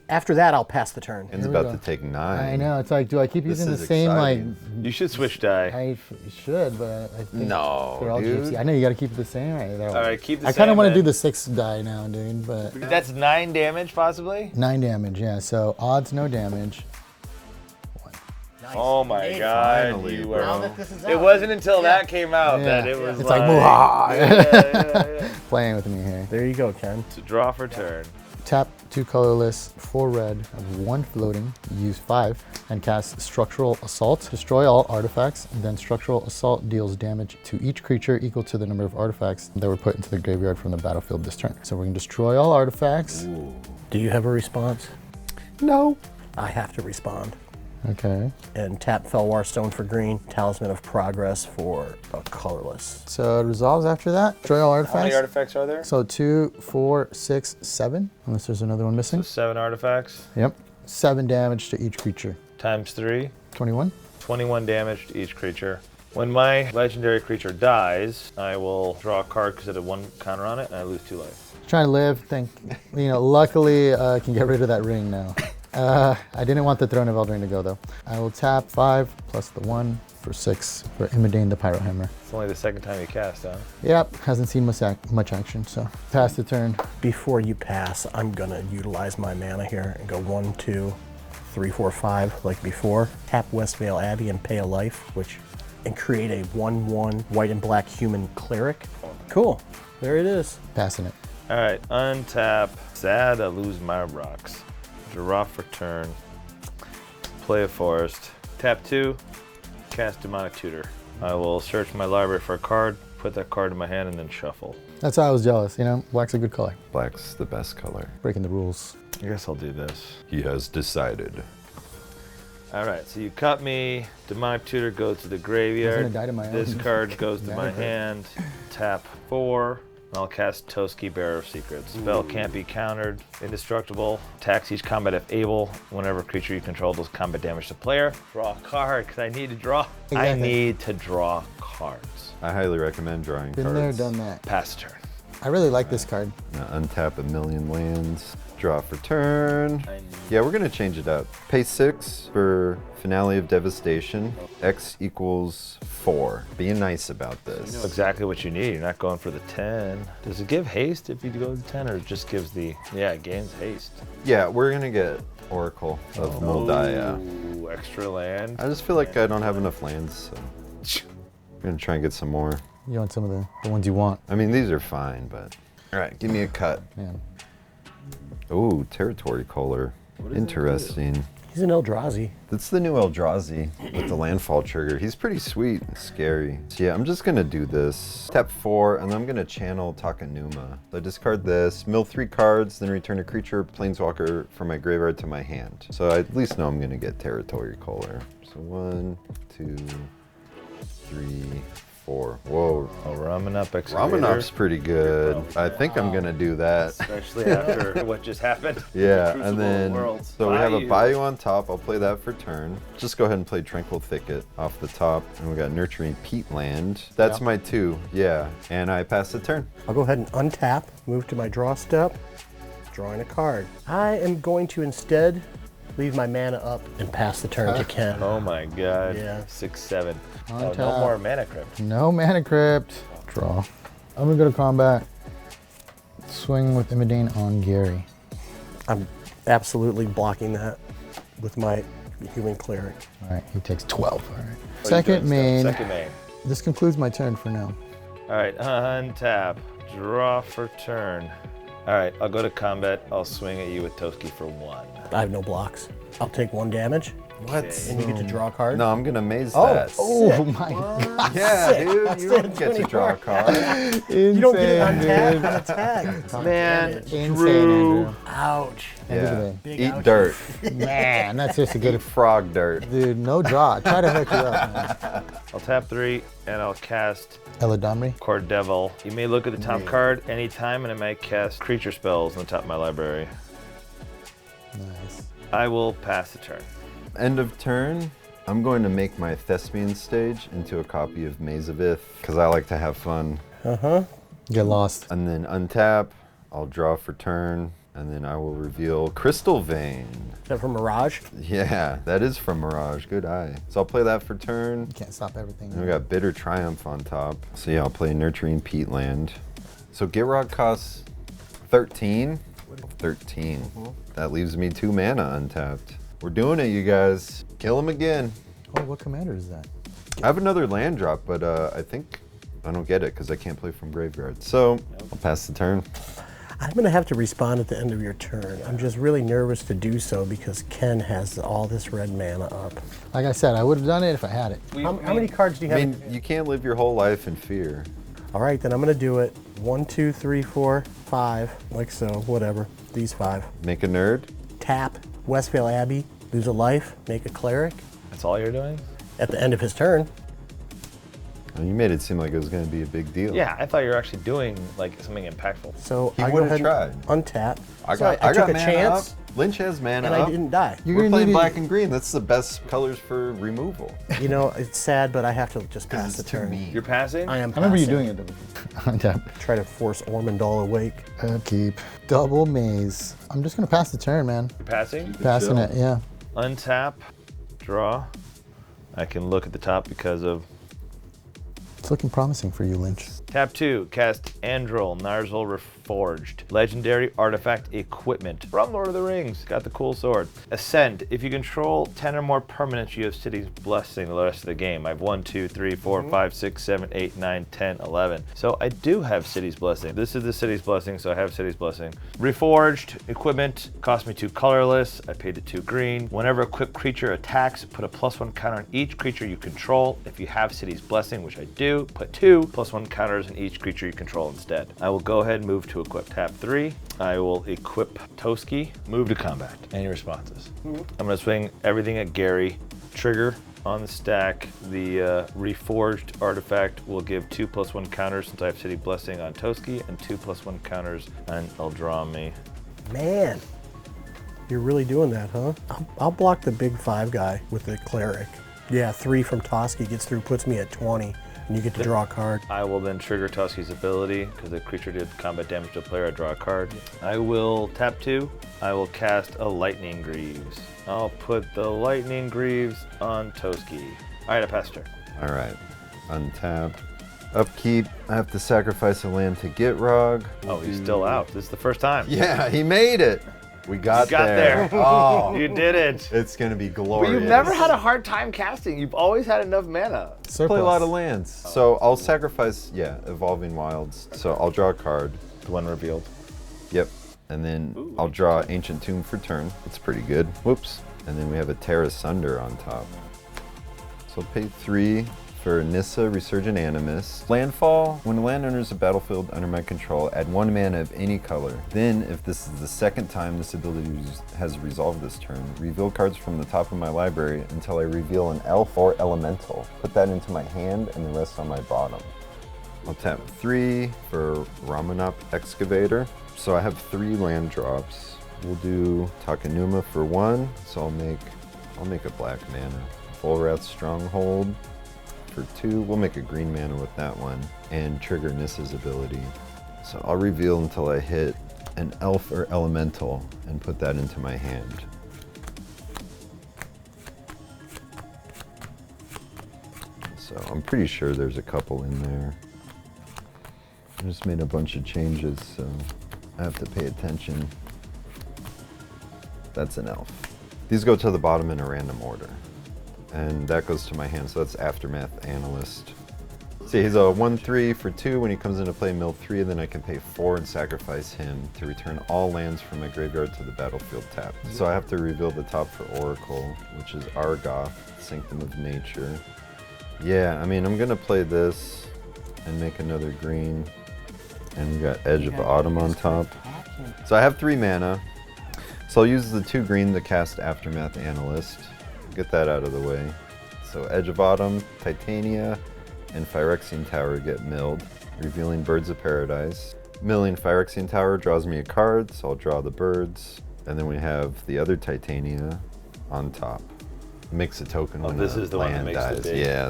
After that, I'll pass the turn. It's we about go. to take 9. I know. It's like, do I keep This using the is same, exciting. like, You should switch die. I should, but I think No, they're all dude. gypsy. I know you got to keep it the same. Right? All right, keep the I kind same of want to then. do the 6 die now, dude, but That's 9 damage, possibly? 9 damage, yeah. So odds, no damage. Oh my god, Finally, you bro. were. Now that this is It out, wasn't until that came out Yeah. that it was It's like, like "Mwah." yeah. Playing with me here. There you go, Ken. To draw for turn. Tap 2 colorless, 4 red, have 1 floating, use 5, and cast Structural Assault. Destroy all artifacts, and then Structural Assault deals damage to each creature equal to the number of artifacts that were put into the graveyard from the battlefield this turn. So we're going to destroy all artifacts. Do you have a response? No. I have to respond. Okay. And tap Felwar Stone for green, Talisman of Progress for a colorless. So it resolves after that. Destroy all How many artifacts. artifacts are there? So 2, 4, 6, 7, unless there's another one missing. 7 artifacts. Yep. 7 damage to each creature. Times 3. 21. 21 damage to each creature. When my legendary creature dies, I will draw a card because it had 1 counter on it, and I lose 2 life. Trying to live. Luckily I can get rid of that ring now. I didn't want the Throne of Eldraine to go though. I will tap 5 plus the 1 for 6 for Imodane the Pyro Hammer. It's only the second time you cast, huh? Yep, hasn't seen much action, so pass the turn. Before you pass, I'm gonna utilize my mana here and go 1, 2, 3, 4, 5 like before. Tap Westvale Abbey and pay a life, and create a 1/1 white and black human cleric. Cool. There it is. Passing it. All right, untap. Sad I lose my rocks. Draw for turn. Play a forest. Tap 2. Cast Demonic Tutor. I will search my library for a card, put that card in my hand, and then shuffle. That's why I was jealous, you know? Black's a good color. Black's the best color. Breaking the rules. I guess I'll do this. He has decided. All right, so you cut me. Demonic Tutor goes to the graveyard. Wasn't it die to my This own? card goes to my Never. hand. Tap 4. I'll cast Toski, Bearer of Secrets. Spell can't be countered. Indestructible. Attacks each combat if able. Whenever a creature you control does combat damage to player. Draw a card, because I need to draw. I Exactly. need to draw cards. I highly recommend drawing Been cards. there, done that. Pass turn. I really like this card. Untap a million lands. Draw for turn. I need- Yeah, we're gonna change it up. Pay 6 for Finale of Devastation. X equals 4. Being nice about this. Exactly what you need. You're not going for the 10. Does it give haste if you go to 10, or it just gives the... Yeah, it gains haste. Yeah, we're gonna get Oracle of Moldiah. Ooh, extra land. I just feel like I don't have enough lands, so I'm gonna try and get some more. You want some of the ones you want. I mean, these are fine, but... All right, give me a cut. Man. Ooh, Territory Color. Interesting. He's an Eldrazi. That's the new Eldrazi with the landfall trigger. He's pretty sweet and scary. So yeah, I'm just gonna do this. Tap 4, and I'm gonna channel Takanuma. So I discard this, mill 3 cards, then return a creature, planeswalker from my graveyard to my hand. So I at least know I'm gonna get Territory Color. So 1, 2, 3, 4. Whoa. Oh, Ramen Up Excavator. Ramenop's pretty good. I think I'm gonna do that. Especially after what just happened. Yeah, Crucible and then, Worlds. so we have a Bayou. Bayou on top. I'll play that for turn. Just go ahead and play Tranquil Thicket off the top. And we got Nurturing Peatland. That's my 2, yeah. And I pass the turn. I'll go ahead and untap, move to my draw step, drawing a card. I am going to instead leave my mana up and pass the turn to Ken. Oh my god. Yeah. 6, 7. On Oh, no top. more Mana Crypt. No Mana Crypt. Draw. I'm gonna go to combat. Swing with Imodane on Gary. I'm absolutely blocking that with my human cleric. All right, he takes 12. All right. What are you Second doing, main. Steph? Second main. This concludes my turn for now. All right, untap. Draw for turn. All right, I'll go to combat. I'll swing at you with Toski for 1. I have no blocks. I'll take 1 damage, What? and you get to draw a card. No, I'm gonna maze Oh, that. Oh my god. Yeah, sick. dude, That's you don't get to draw a card. You don't get it on tap, on attack. Man, Insane, Drew. Andrew. Ouch. End of the Yeah, day. Big eat ouchie. dirt. Man, that's just a good. Eat frog dirt. Dude, no draw. Try to hook you up, man. I'll tap 3 and I'll cast Eladamri. Court Devil. You may look at the top card anytime and I may cast creature spells on the top of my library. Nice. I will pass the turn. End of turn. I'm going to make my Thespian stage into a copy of Maze of Ith, because I like to have fun. Get lost. And then untap, I'll draw for turn, and then I will reveal Crystal Vein. Is that from Mirage? Yeah, that is from Mirage, good eye. So I'll play that for turn. You can't stop everything. And we got Bitter Triumph on top. So yeah, I'll play Nurturing Peatland. So Gitrog costs 13. 13. That leaves me 2 mana untapped. We're doing it, you guys. Kill him again. Oh, what commander is that? I have another land drop, but I think I don't get it because I can't play from graveyard. So I'll pass the turn. I'm going to have to respond at the end of your turn. I'm just really nervous to do so because Ken has all this red mana up. Like I said, I would have done it if I had it. How many cards do you I have? mean, you can't live your whole life in fear. All right, then I'm going to do it. 1, 2, 3, 4, 5, like so, whatever. These 5. Make a nerd. Tap, Westvale Abbey, lose a life, make a cleric. That's all you're doing? At the end of his turn, And you made it seem like it was going to be a big deal. Yeah, I thought you were actually doing like something impactful. so He I go would've ahead tried. and untap. I So got, I took got a mana chance, up. Lynch has mana and up. I didn't die. You're We're gonna playing need black and green. That's the best colors for removal. You know, it's sad, but I have to just pass the it's too turn. mean. You're passing? I am I remember you passing. doing it. Though. Untap. Try to force Ormondal awake. Upkeep. Double maze. I'm just gonna pass the turn, man. You're passing? Passing chill. it, yeah. Untap, draw. I can look at the top because of It's looking promising for you, Lynch. tap 2, cast Andril, Narzel Reforged. Legendary artifact equipment from Lord of the Rings. Got the cool sword. Ascend. If you control 10 or more permanents, you have City's Blessing the rest of the game. I have 1, 2, 3, 4, 5, 6, 7, 8, 9, 10, 11. So I do have City's Blessing. This is the City's Blessing, so I have City's Blessing. Reforged equipment cost me 2 colorless. I paid the 2 green. Whenever equipped creature attacks, put a +1 counter on each creature you control. If you have City's Blessing, which I do, put 2 +1 counters on each creature you control instead. I will go ahead and move to equip. Tap 3. I will equip Toski. Move to combat. Any responses? I'm going to swing everything at Gary. Trigger on the stack. The Reforged artifact will give 2 +1 counters since I have City Blessing on Toski and 2 +1 counters on Eldrami. Man, you're really doing that, huh? I'll block the big 5 guy with the cleric. Yeah, 3 from Toski gets through, puts me at 20, and you get to draw a card. I will then trigger Toski's ability because the creature did combat damage to a player. I draw a card. I will tap 2. I will cast a Lightning Greaves. I'll put the Lightning Greaves on Toski. All right, I passed her. All right, untap. Upkeep, I have to sacrifice a land to Gitrog. Oh, he's still out. This is the first time. Yeah, he made it. We got there. Oh, you did it. It's gonna be But glorious. you've never had a hard time casting. You've always had enough mana. Surplus. Play a lot of lands. So I'll sacrifice, Evolving Wilds. So I'll draw a card. The one revealed. Yep. And then I'll draw Ancient Tomb for turn. That's pretty good. Whoops. And then we have a Terra Sunder on top. So I'll pay 3 for Nissa, Resurgent Animus. Landfall, when a land enters a battlefield under my control, add 1 mana of any color. Then, if this is the second time this ability has resolved this turn, reveal cards from the top of my library until I reveal an elf or elemental. Put that into my hand and the rest on my bottom. I'll tap 3 for Ramanop Excavator. So I have 3 land drops. We'll do Takenuma for 1, so I'll make a black mana. Volrath Stronghold for 2. We'll make a green mana with that one and trigger Nissa's ability. So I'll reveal until I hit an elf or elemental and put that into my hand. So I'm pretty sure there's a couple in there. I just made a bunch of changes, so I have to pay attention. That's an elf. These go to the bottom in a random order. And that goes to my hand, so that's Aftermath Analyst. See, he's a 1/3 for 2. When he comes into play, mill 3, and then I can pay 4 and sacrifice him to return all lands from my graveyard to the battlefield tapped. So I have to reveal the top for Oracle, which is Argoth, Sanctum of Nature. Yeah, I mean, I'm gonna play this and make another green. And we got Edge of Autumn on top. So I have 3 mana. So I'll use the 2 green to cast Aftermath Analyst. Get that out of the way. So Edge of Autumn, Titania, and Phyrexian Tower get milled, revealing Birds of Paradise. Milling Phyrexian Tower draws me a card, so I'll draw the birds. And then we have the other Titania on top. Makes a token when this is the one that land makes the dies. big- Yeah,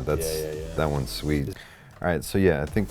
that one's sweet. All right, so yeah, I think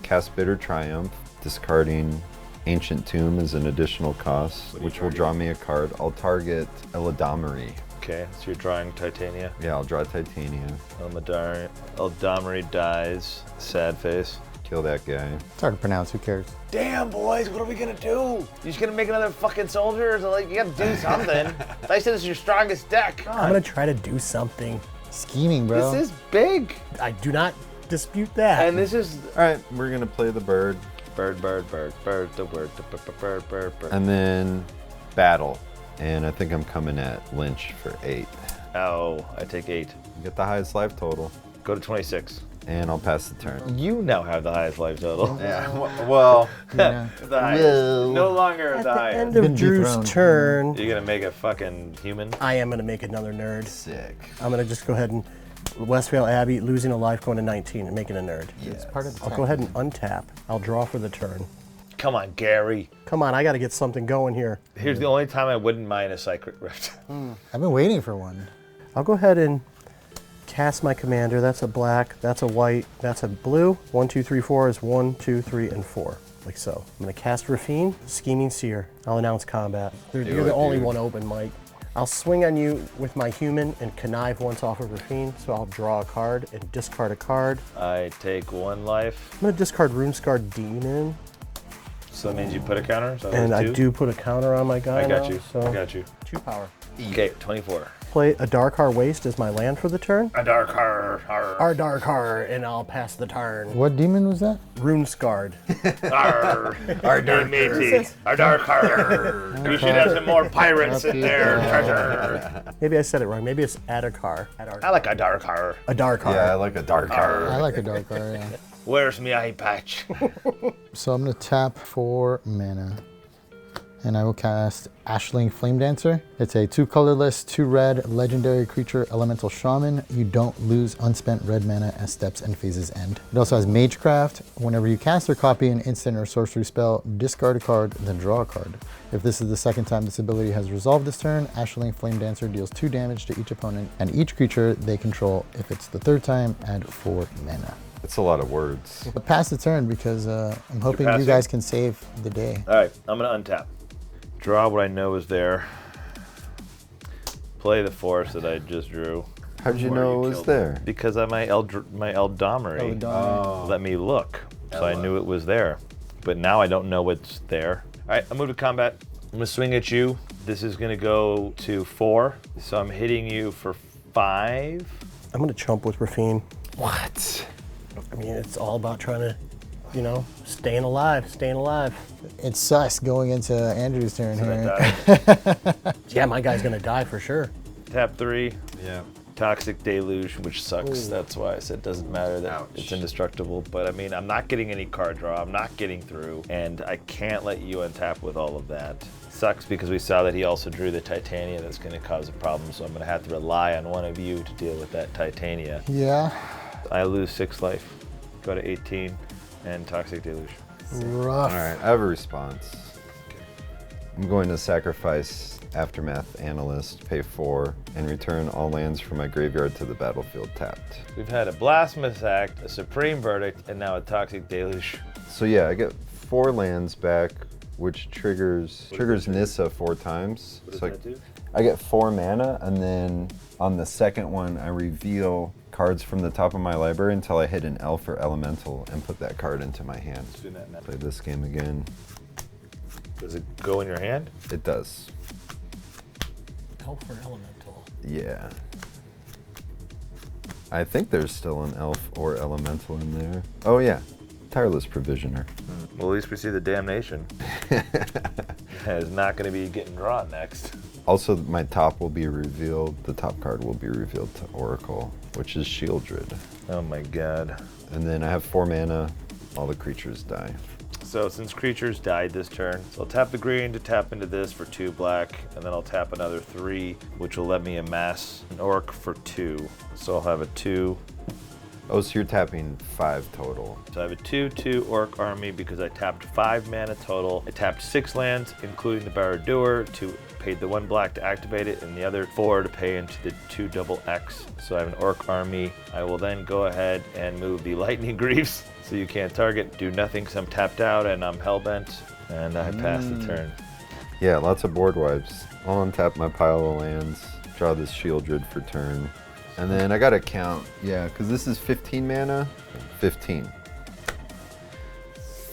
cast Bitter Triumph, discarding Ancient Tomb is an additional cost, which will draw me a card. I'll target Eladamari. Okay, so you're drawing Titania. Yeah, I'll draw Titania. Eldamari dies. Sad face. Kill that guy. It's hard to pronounce, who cares? Damn, boys, what are we gonna do? You just gonna make another fucking soldier? Or like, you gotta do something. I said this is your strongest deck. I'm gonna try to do something. Scheming, bro. This is big. I do not dispute that. And this is All right, we're gonna play the bird. bird, the bird, bird. And then battle. And I think I'm coming at Lynch for 8. Oh, I take 8. Get the highest life total. Go to 26. And I'll pass the turn. You now have the highest life total. Yeah, well, Yeah. The highest. Whoa. No longer At the the highest. end of Been Drew's dethroned. turn, You're gonna make a fucking human? I am gonna make another nerd. sick. I'm gonna just go ahead and Westvale Abbey, losing a life, going to 19 and making a nerd. It's part of the I'll go ahead and untap. I'll draw for the turn. Come on, Gary. Come on, I gotta get something going here. Here's the only time I wouldn't mind a Psychic Rift. I've been waiting for one. I'll go ahead and cast my commander. That's a black, that's a white, that's a blue. 1, 2, 3, 4 is 1, 2, 3, and 4. Like so. I'm gonna cast Raffine, Scheming Seer. I'll announce combat. You're the only one open, Mike. I'll swing on you with my human and connive once off of Raffine, so I'll draw a card and discard a card. I take 1 life. I'm gonna discard Runescarred Demon. So that means you put a counter? So And I 2? do put a counter on my guy I got now, you. So I got you. 2 power. Okay, 24. Play a Darkar Waste as my land for the turn. A Darkar. Our Darkar, and I'll pass the turn. What demon was that? Runescarred. Our Dark matey. Our Darkar. You should have some more pirates in there. Treasure. Maybe I said it wrong. Maybe it's Adakar. I like a Darkar. A Darkar. Yeah, I like a dark card. I like a dark card, yeah. Where's my eye patch? So I'm gonna tap 4 mana. And I will cast Ashling Flame Dancer. It's a 2 colorless, 2 red, legendary creature, elemental shaman. You don't lose unspent red mana as steps and phases end. It also has Magecraft. Whenever you cast or copy an instant or sorcery spell, discard a card, then draw a card. If this is the second time this ability has resolved this turn, Ashling Flame Dancer deals 2 damage to each opponent and each creature they control. If it's the 3rd time, add 4 mana. It's a lot of words. But pass the turn because I'm hoping pass you it? guys can save the day. All right, I'm gonna untap. Draw what I know is there. Play the forest that I just drew. How'd you Where know you it was killed there? Because my Eldamari let me look, so I knew it was there. But now I don't know what's there. All right, I move to combat. I'm gonna swing at you. This is gonna go to 4, so I'm hitting you for 5. I'm gonna chump with Raffine. What? I mean, it's all about trying to, you know, staying alive. It's sus going into Andrew's turn So here. that dies. Yeah, my guy's gonna die for sure. Tap 3. Yeah. Toxic Deluge, which sucks. That's why I said it doesn't matter that Ouch. it's indestructible. But I mean, I'm not getting any card draw. I'm not getting through, and I can't let you untap with all of that. Sucks because we saw that he also drew the Titania. That's going to cause a problem. So I'm going to have to rely on one of you to deal with that Titania. Yeah, I lose 6 life, go to 18, and Toxic Deluge. rough. All right, I have a response. I'm going to sacrifice Aftermath Analyst, pay 4, and return all lands from my graveyard to the battlefield tapped. We've had a Blasphemous Act, a Supreme Verdict, and now a Toxic Deluge. So yeah, I get 4 lands back, which triggers Nissa 4 times. What does So that do? I get 4 mana, and then on the second one, I reveal cards from the top of my library until I hit an elf or elemental and put that card into my hand. Do that now. Play this game again. Does it go in your hand? It does. Elf or elemental. Yeah. I think there's still an elf or elemental in there. Oh yeah, Tireless Provisioner. Well, at least we see the Damnation. That is not going to be getting drawn next. Also, my top will be revealed. The top card will be revealed to Oracle, which is Shieldred. Oh my god. And then I have 4 mana. All the creatures die. So since creatures died this turn, so I'll tap the green to tap into this for 2 black, and then I'll tap another 3, which will let me amass an orc for 2. So I'll have a 2. Oh, so you're tapping 5 total. So I have a 2/2 orc army because I tapped 5 mana total. I tapped 6 lands, including the Barad-dûr, to paid the 1 black to activate it, and the other 4 to pay into the 2 double X. So I have an orc army. I will then go ahead and move the Lightning Greaves, so you can't target, do nothing because I'm tapped out and I'm hellbent, and I pass the turn. Yeah, lots of board wipes. I'll untap my pile of lands, draw this Shieldred for turn. And then I gotta count, yeah, because this is 15 mana. 15.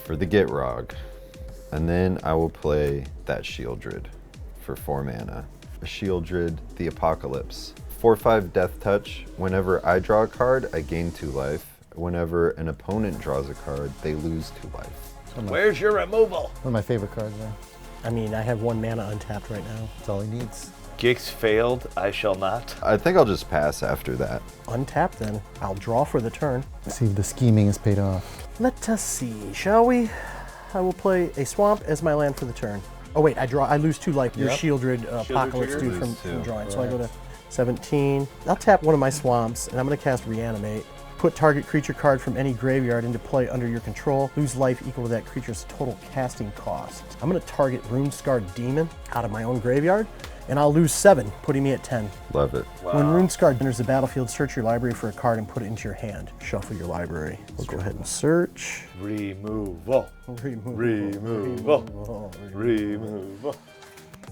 For the Gitrog. And then I will play that Shieldred for 4 mana. A Shieldred, the Apocalypse. 4/5 Death Touch. Whenever I draw a card, I gain 2 life. Whenever an opponent draws a card, they lose 2 life. Where's your removal? One of my favorite cards there. I mean, I have 1 mana untapped right now. That's all he needs. Gix failed, I shall not. I think I'll just pass after that. Untapped then. I'll draw for the turn. Let's see if the scheming is paid off. Let us see, shall we? I will play a swamp as my land for the turn. Oh wait, I lose 2 life. Your Shieldred Apocalypse trigger? dude Lose from 2. drawing. So I go to 17. I'll tap one of my swamps and I'm gonna cast Reanimate. Put target creature card from any graveyard into play under your control. Lose life equal to that creature's total casting cost. I'm gonna target Runescarred Demon out of my own graveyard, and I'll lose 7, putting me at 10. Love it. When Runescarred enters the battlefield, search your library for a card and put it into your hand. Shuffle your library. We'll go ahead and search. Removal. Remove. Removal. Removal.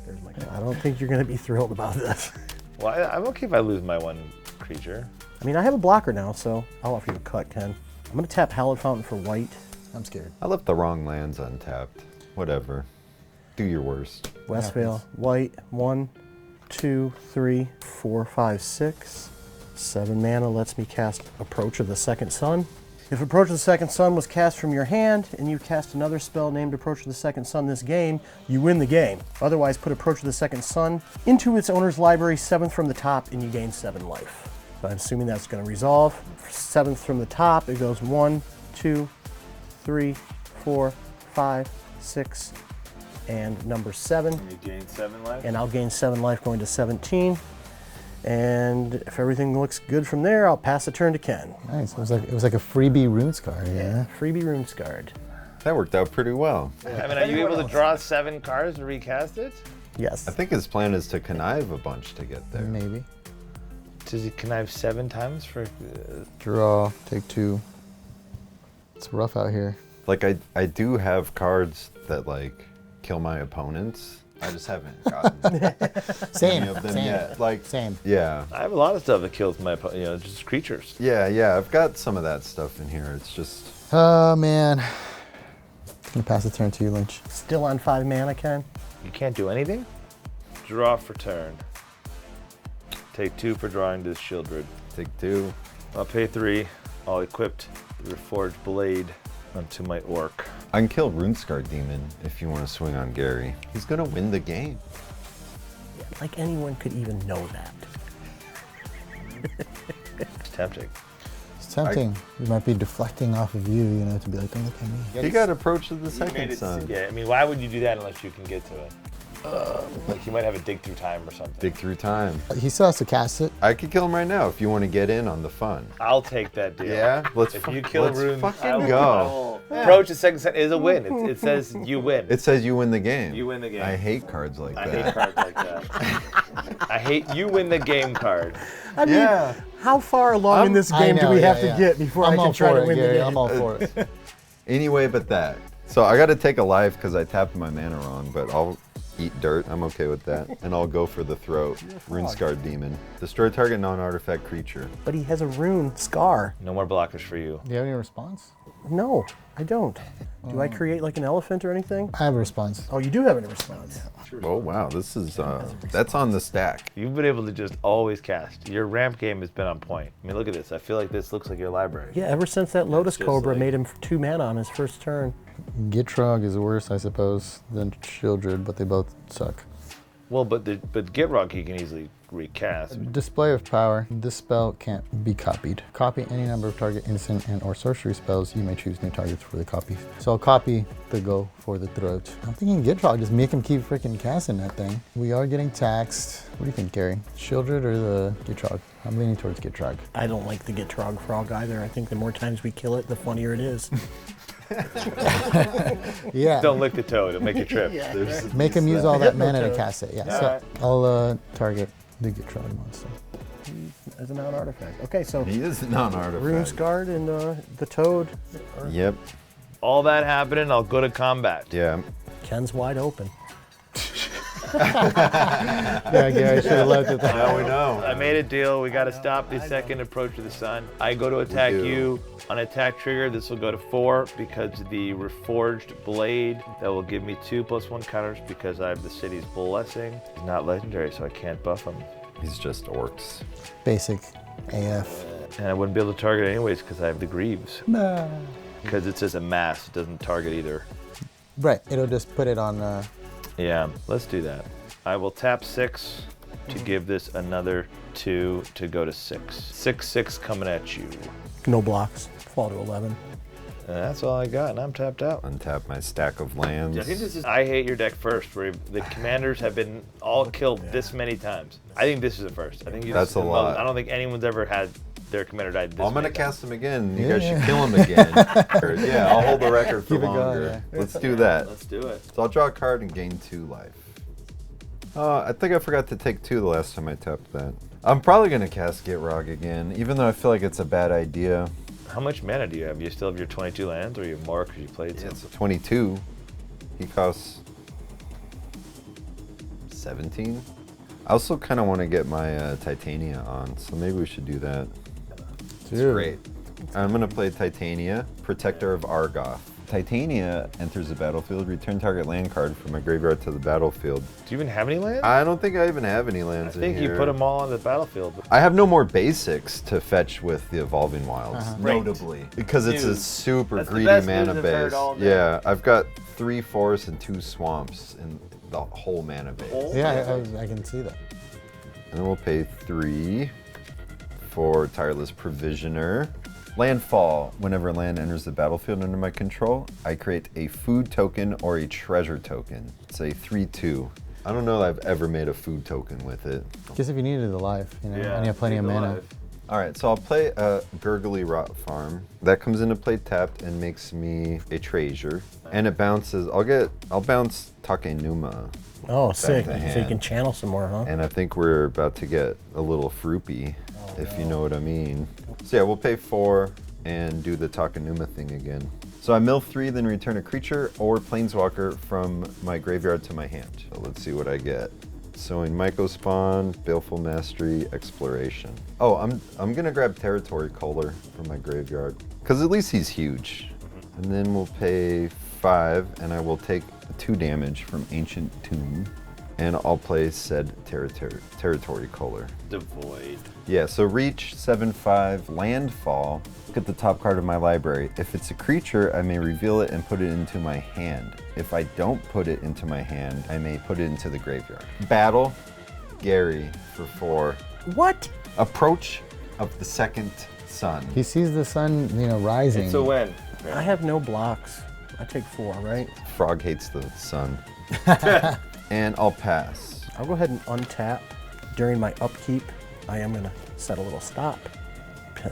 There's my. I don't think you're going to be thrilled about this. Well, I'm okay if I lose my one creature. I mean, I have a blocker now, so I'll offer you a cut, Ken. I'm going to tap Hallowed Fountain for white. I'm scared. I left the wrong lands untapped. Whatever. Do your worst. Westvale, white, 1, 2, 3, 4, 5, 6. 7 mana lets me cast Approach of the Second Sun. If Approach of the Second Sun was cast from your hand and you cast another spell named Approach of the Second Sun this game, you win the game. Otherwise, put Approach of the Second Sun into its owner's library, 7th from the top, and you gain 7 life. So I'm assuming that's going to resolve. 7th from the top, it goes 1, 2, 3, 4, 5, 6, and number 7. And you gain 7 life? And I'll gain 7 life going to 17. And if everything looks good from there, I'll pass the turn to Ken. Nice. It was like a freebie rune scar. Yeah. Freebie Rune Scarred. That worked out pretty well. I mean, are you able to draw 7 cards and recast it? Yes. I think his plan is to connive a bunch to get there. Maybe. Does he connive 7 times for? Draw. Take 2. It's rough out here. Like I do have cards that like kill my opponents. I just haven't gotten Same. any of them Same. yet. Like Same. yeah. I have a lot of stuff that kills my, just creatures. Yeah, I've got some of that stuff in here. It's just Oh man. I'm gonna pass the turn to you, Lynch. Still on 5 mana, Ken? You can't do anything? Draw for turn. Take 2 for drawing this Shieldred. take 2. I'll pay 3. I'll equip the Reforged Blade onto my Orc. I can kill Runescar Demon if you want to swing on Gary. He's gonna win the game. Like anyone could even know that. It's tempting. It's tempting. We might be deflecting off of you, to be like, oh, look at me. He got Approach of the You made Second it- Sun. Yeah, I mean, why would you do that unless you can get to it? Like, you might have a dig through time or something. Dig through time. He still has to cast it. I could kill him right now if you want to get in on the fun. I'll take that deal. Yeah? Let's If you kill let's Rune, fucking go. Approach the second set is a win. It says you win. It says you win the game. You win the game. I hate cards like I that. hate cards like that. I hate you win the game card. I mean, Yeah. how far along in this I game do know, we yeah, have to yeah. get before I'm I all can try for to it, win the Gary. game? I'm all for it. Anyway, but that. So I got to take a life because I tapped my mana wrong, but I'll eat dirt. I'm okay with that. And I'll go for the throat. Runescar Demon. Destroy target non-artifact creature. But he has a rune scar. No more blockers for you. Do you have any response? No, I don't. Do I create like an elephant or anything? I have a response. Oh, you do have a response. Oh wow, this is that's on the stack. You've been able to just always cast. Your ramp game has been on point. I mean, look at this. I feel like this looks like your library. Yeah, ever since that Lotus just Cobra like- made him 2 mana on his first turn. Gitrog is worse, I suppose, than Shieldred, but they both suck. Well, but Gitrog he can easily recast. Display of power. This spell can't be copied. Copy any number of target instant and or sorcery spells. You may choose new targets for the copy. So I'll copy the go for the throat. I'm thinking Gitrog, just make him keep freaking casting that thing. We are getting taxed. What do you think, Gary? Shieldred or the Gitrog? I'm leaning towards Gitrog. I don't like the Gitrog Frog either. I think the more times we kill it, the funnier it is. Yeah. Don't lick the toad. It'll make you trip. There's Make him use all that mana to cast it. Yeah. So Alright. I'll target the Gitrog monster. As a non-artifact. Okay, so He is a non-artifact. Rune Scarred and the Toad. Yep. All that happening, I'll go to combat. Yeah. Ken's wide open. Yeah, Gary, I should have left it there. Now we know. I made a deal. We got to stop the second approach of the sun. I go to attack do. you. On attack trigger, this will go to 4 because the Reforged Blade that will give me 2+1 counters because I have the city's blessing. He's not legendary, so I can't buff him. He's just orcs. Basic AF. And I wouldn't be able to target anyways because I have the Greaves. Nah. Because it says a mass, it doesn't target either. Right, it'll just put it on. Yeah, let's do that. I will tap 6 to give this another 2 to go to 6. 6/6 coming at you. No blocks. Fall to 11. And that's all I got, and I'm tapped out. Untap my stack of lands. I think this is I hate your deck first, where the commanders have been all killed this many times. I think this is the first. I think this That's is a the most- lot. I don't think anyone's ever had their commander die this I'm gonna many times. cast him again. You Yeah. guys should kill him again. Yeah, I'll hold the record for Keep it going, longer. Let's do that. Let's do it. So I'll draw a card and gain 2 life. I think I forgot to take 2 the last time I tapped that. I'm probably gonna cast Gitrog again, even though I feel like it's a bad idea. How much mana do you have? You still have your 22 lands, or you have more because you played some? It's a 22. He costs 17. I also kind of want to get my Titania on, so maybe we should do that. It's great. I'm going to play Titania, Protector of Argoth. Titania enters the battlefield. Return target land card from my graveyard to the battlefield. Do you even have any lands? I don't think I even have any lands in here. I think you put them all on the battlefield. I have no more basics to fetch with the Evolving Wilds, notably. Because it's a super greedy mana base. Yeah, I've got 3 forests and 2 swamps in the whole mana base. Yeah, I can see that. And then we'll pay 3 for Tireless Provisioner. Landfall. Whenever a land enters the battlefield under my control, I create a food token or a treasure token. It's a 3/2. I don't know that I've ever made a food token with it. Just if you needed the life, you know, and you have plenty of mana. All right, so I'll play a Gurgly Rot Farm. That comes into play tapped and makes me a treasure. And it bounces, I'll bounce Takenuma. Oh, sick. So you can channel some more, huh? And I think we're about to get a little froopy, if you know what I mean. So yeah, we'll pay 4 and do the Takenuma thing again. So I mill 3, then return a creature or planeswalker from my graveyard to my hand. So let's see what I get. Sowing Mycospawn, Baleful Mastery, Exploration. Oh, I'm gonna grab Territory Color from my graveyard, because at least he's huge. And then we'll pay 5, and I will take 2 damage from Ancient Tomb. And I'll play said Territory Color. Devoid. Yeah, so reach 7/5, landfall. Look at the top card of my library. If it's a creature, I may reveal it and put it into my hand. If I don't put it into my hand, I may put it into the graveyard. Battle, Gary for 4. What? Approach of the second sun. He sees the sun, you know, rising. It's a win. I have no blocks. I take 4, right? Frog hates the sun. And I'll pass. I'll go ahead and untap. During my upkeep, I am gonna set a little stop.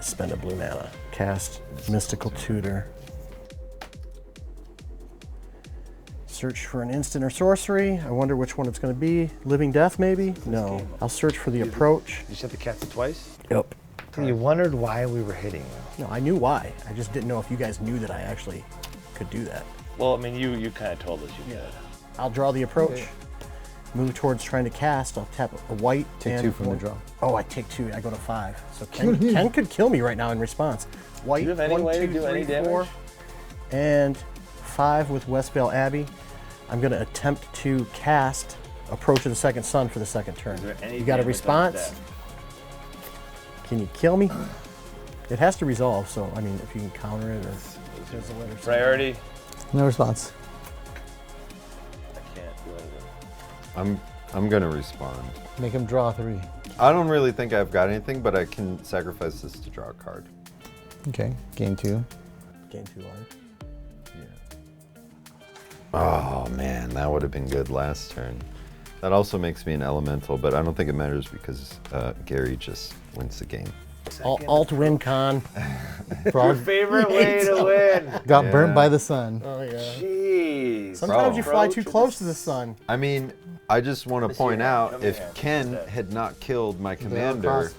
Spend a blue mana. Cast Mystical Tutor. Search for an instant or sorcery. I wonder which one it's gonna be. Living Death, maybe? No. I'll search for the Approach. You just have to cast it twice? Yep. You wondered why we were hitting you. No, I knew why. I just didn't know if you guys knew that I actually could do that. Well, I mean, you kind of told us you could. I'll draw the Approach. Okay. Move towards trying to cast. I'll tap a white. Take 2 from the draw. Oh, I take 2. I go to 5. So Ken could kill me right now in response. White. Do you have any way to do any damage? 4, and 5 with Westbale Abbey. I'm going to attempt to cast Approach of the Second Sun for the second turn. You got a response? Can you kill me? It has to resolve, so I mean, if you can counter it or there's a letter. Priority. No response. I can't do anything. I'm gonna respond. Make him draw 3. I don't really think I've got anything, but I can sacrifice this to draw a card. Okay, game 2. Game 2 art. Oh man, that would have been good last turn. That also makes me an elemental, but I don't think it matters because Gary just wins the game. Alt win con. Your favorite way to win. Got burnt by the sun. Oh yeah. Jeez. Sometimes you fly too close to the sun. I mean, I just want to point out, if Ken had not killed my commander,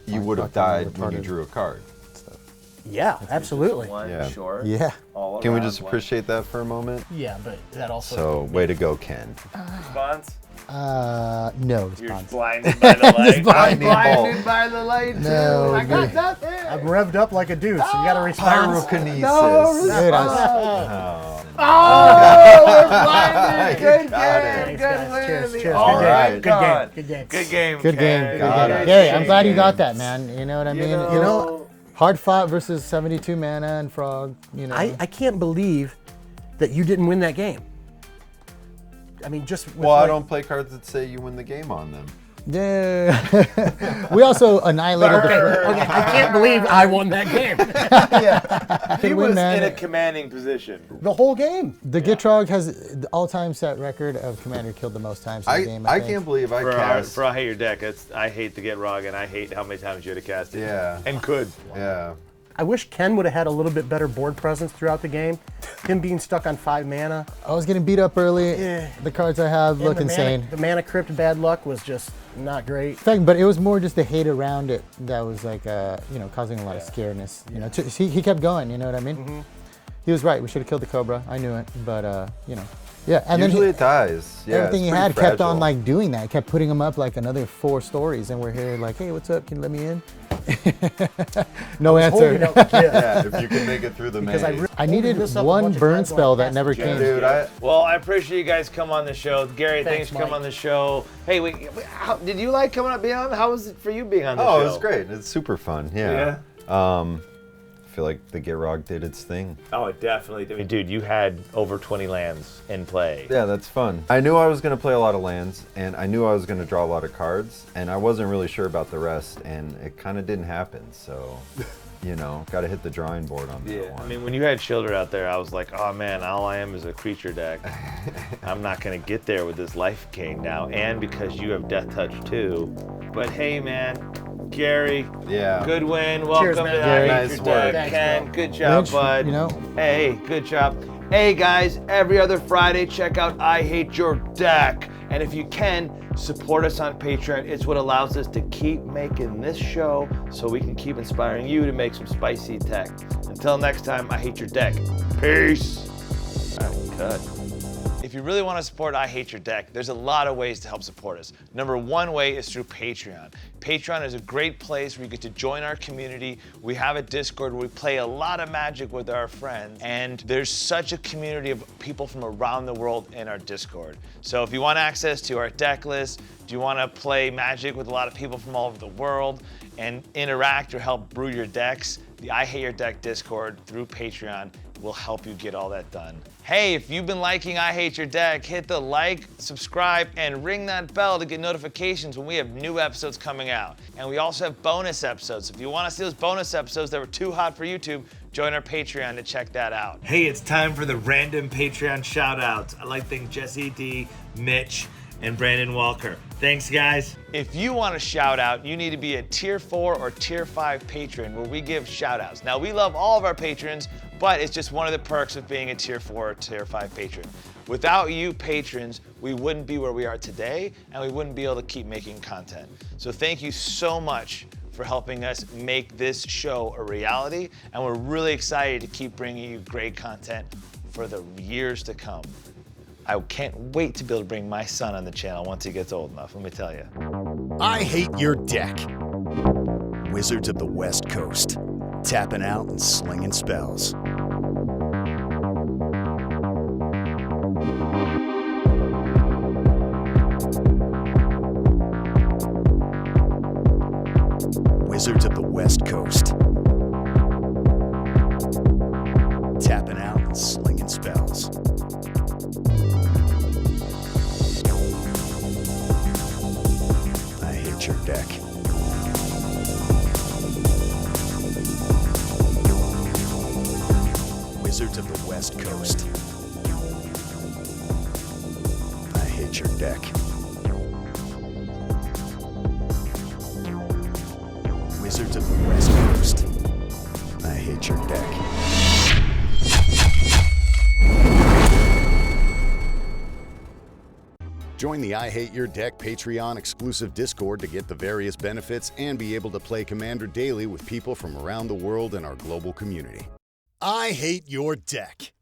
you would have died when you drew a card. Yeah, absolutely. Yeah. Can we just appreciate that for a moment? Yeah, but that also. So, way to go, Ken. Response? No You're response. blinded by the light. I'm blinded by the light, too. No, I got dude. nothing. I'm revved up like a dude, so you got to respond. Pyrokinesis. Dude, We're blinded. Good game. Good win. Cheers. All right. Good game. Good game. Good game. Got it. Gary, I'm glad you got that, man. You know what I mean? You know, hard fought versus 72 mana and Frog, you know. I can't believe that you didn't win that game. I mean, just. Well, I don't play cards that say you win the game on them. Yeah. We also annihilated the. Okay, I can't believe I won that game. He was in a commanding position. The whole game. The Gitrog has the all-time set record of commander killed the most times in the game. I can't believe I cast. For I hate your deck. I hate the Gitrog, and I hate how many times you had to cast it. Yeah. And could. Yeah. I wish Ken would have had a little bit better board presence throughout the game. Him being stuck on 5 mana. I was getting beat up early. Yeah. The cards I have look insane. The mana crypt bad luck was just not great. In fact, but it was more just the hate around it that was like, you know, causing a lot of scareness. You know, he kept going. You know what I mean? He was right. We should have killed the Cobra. I knew it, but you know, yeah. And Usually then it dies. Yeah, everything he it's had pretty kept on fragile. like doing that. Kept putting him up like another 4 stories, and we're here like, hey, what's up? Can you let me in? No answer. Holding out the gift. Yeah, if you can make it through the maze. Because I needed this up a one bunch of burn times, like, spell that past never the came. Dude, Well, I appreciate you guys come on the show. Gary, thanks Thanks, for coming Mike. on the show. Hey, did you like coming up, being on? How was it for you being on the show? Oh, it was great. It's super fun. Yeah. I feel like the Gitrog did its thing. Oh, it definitely did. I mean, dude, you had over 20 lands in play. Yeah, that's fun. I knew I was going to play a lot of lands, and I knew I was going to draw a lot of cards, and I wasn't really sure about the rest, and it kind of didn't happen. So, you know, got to hit the drawing board on that Yeah, one. I mean, when you had Childer out there, I was like, oh man, all I am is a creature deck. I'm not gonna get there with this Life King now, and because you have Death Touch too. But hey, man, Gary, Yeah. good win. Welcome man. to Gary. I Hate Nice Your work. Deck. Thanks, Ken, bro. good job, Rich, bud. you know. Hey, good job. Hey guys, every other Friday, check out I Hate Your Deck. And if you can, support us on Patreon. It's what allows us to keep making this show so we can keep inspiring you to make some spicy tech. Until next time, I hate your deck. Peace. All right, cut. If you really want to support I Hate Your Deck, there's a lot of ways to help support us. Number one way is through Patreon. Patreon is a great place where you get to join our community. We have a Discord where we play a lot of Magic with our friends, and there's such a community of people from around the world in our Discord. So if you want access to our deck list, do you want to play Magic with a lot of people from all over the world and interact or help brew your decks, the I Hate Your Deck Discord through Patreon will help you get all that done. Hey, if you've been liking I Hate Your Deck, hit the like, subscribe, and ring that bell to get notifications when we have new episodes coming out. And we also have bonus episodes. If you want to see those bonus episodes that were too hot for YouTube, join our Patreon to check that out. Hey, it's time for the random Patreon shout-outs. I'd like to thank Jesse D, Mitch, and Brandon Walker. Thanks, guys. If you want a shout out, you need to be a tier 4 or tier 5 patron where we give shout outs. Now, we love all of our patrons, but it's just one of the perks of being a tier 4 or tier 5 patron. Without you patrons, we wouldn't be where we are today, and we wouldn't be able to keep making content. So thank you so much for helping us make this show a reality, and we're really excited to keep bringing you great content for the years to come. I can't wait to be able to bring my son on the channel once he gets old enough, let me tell you. I Hate Your Deck. Wizards of the West Coast. Tapping out and slinging spells. Wizards of the West Coast. Tapping out and slinging spells. I hate your deck. Wizards of the West Coast. I hate your deck. Wizards of the West Coast. I hate your deck. Join the I Hate Your Deck Patreon exclusive Discord to get the various benefits and be able to play Commander daily with people from around the world in our global community. I Hate Your Deck.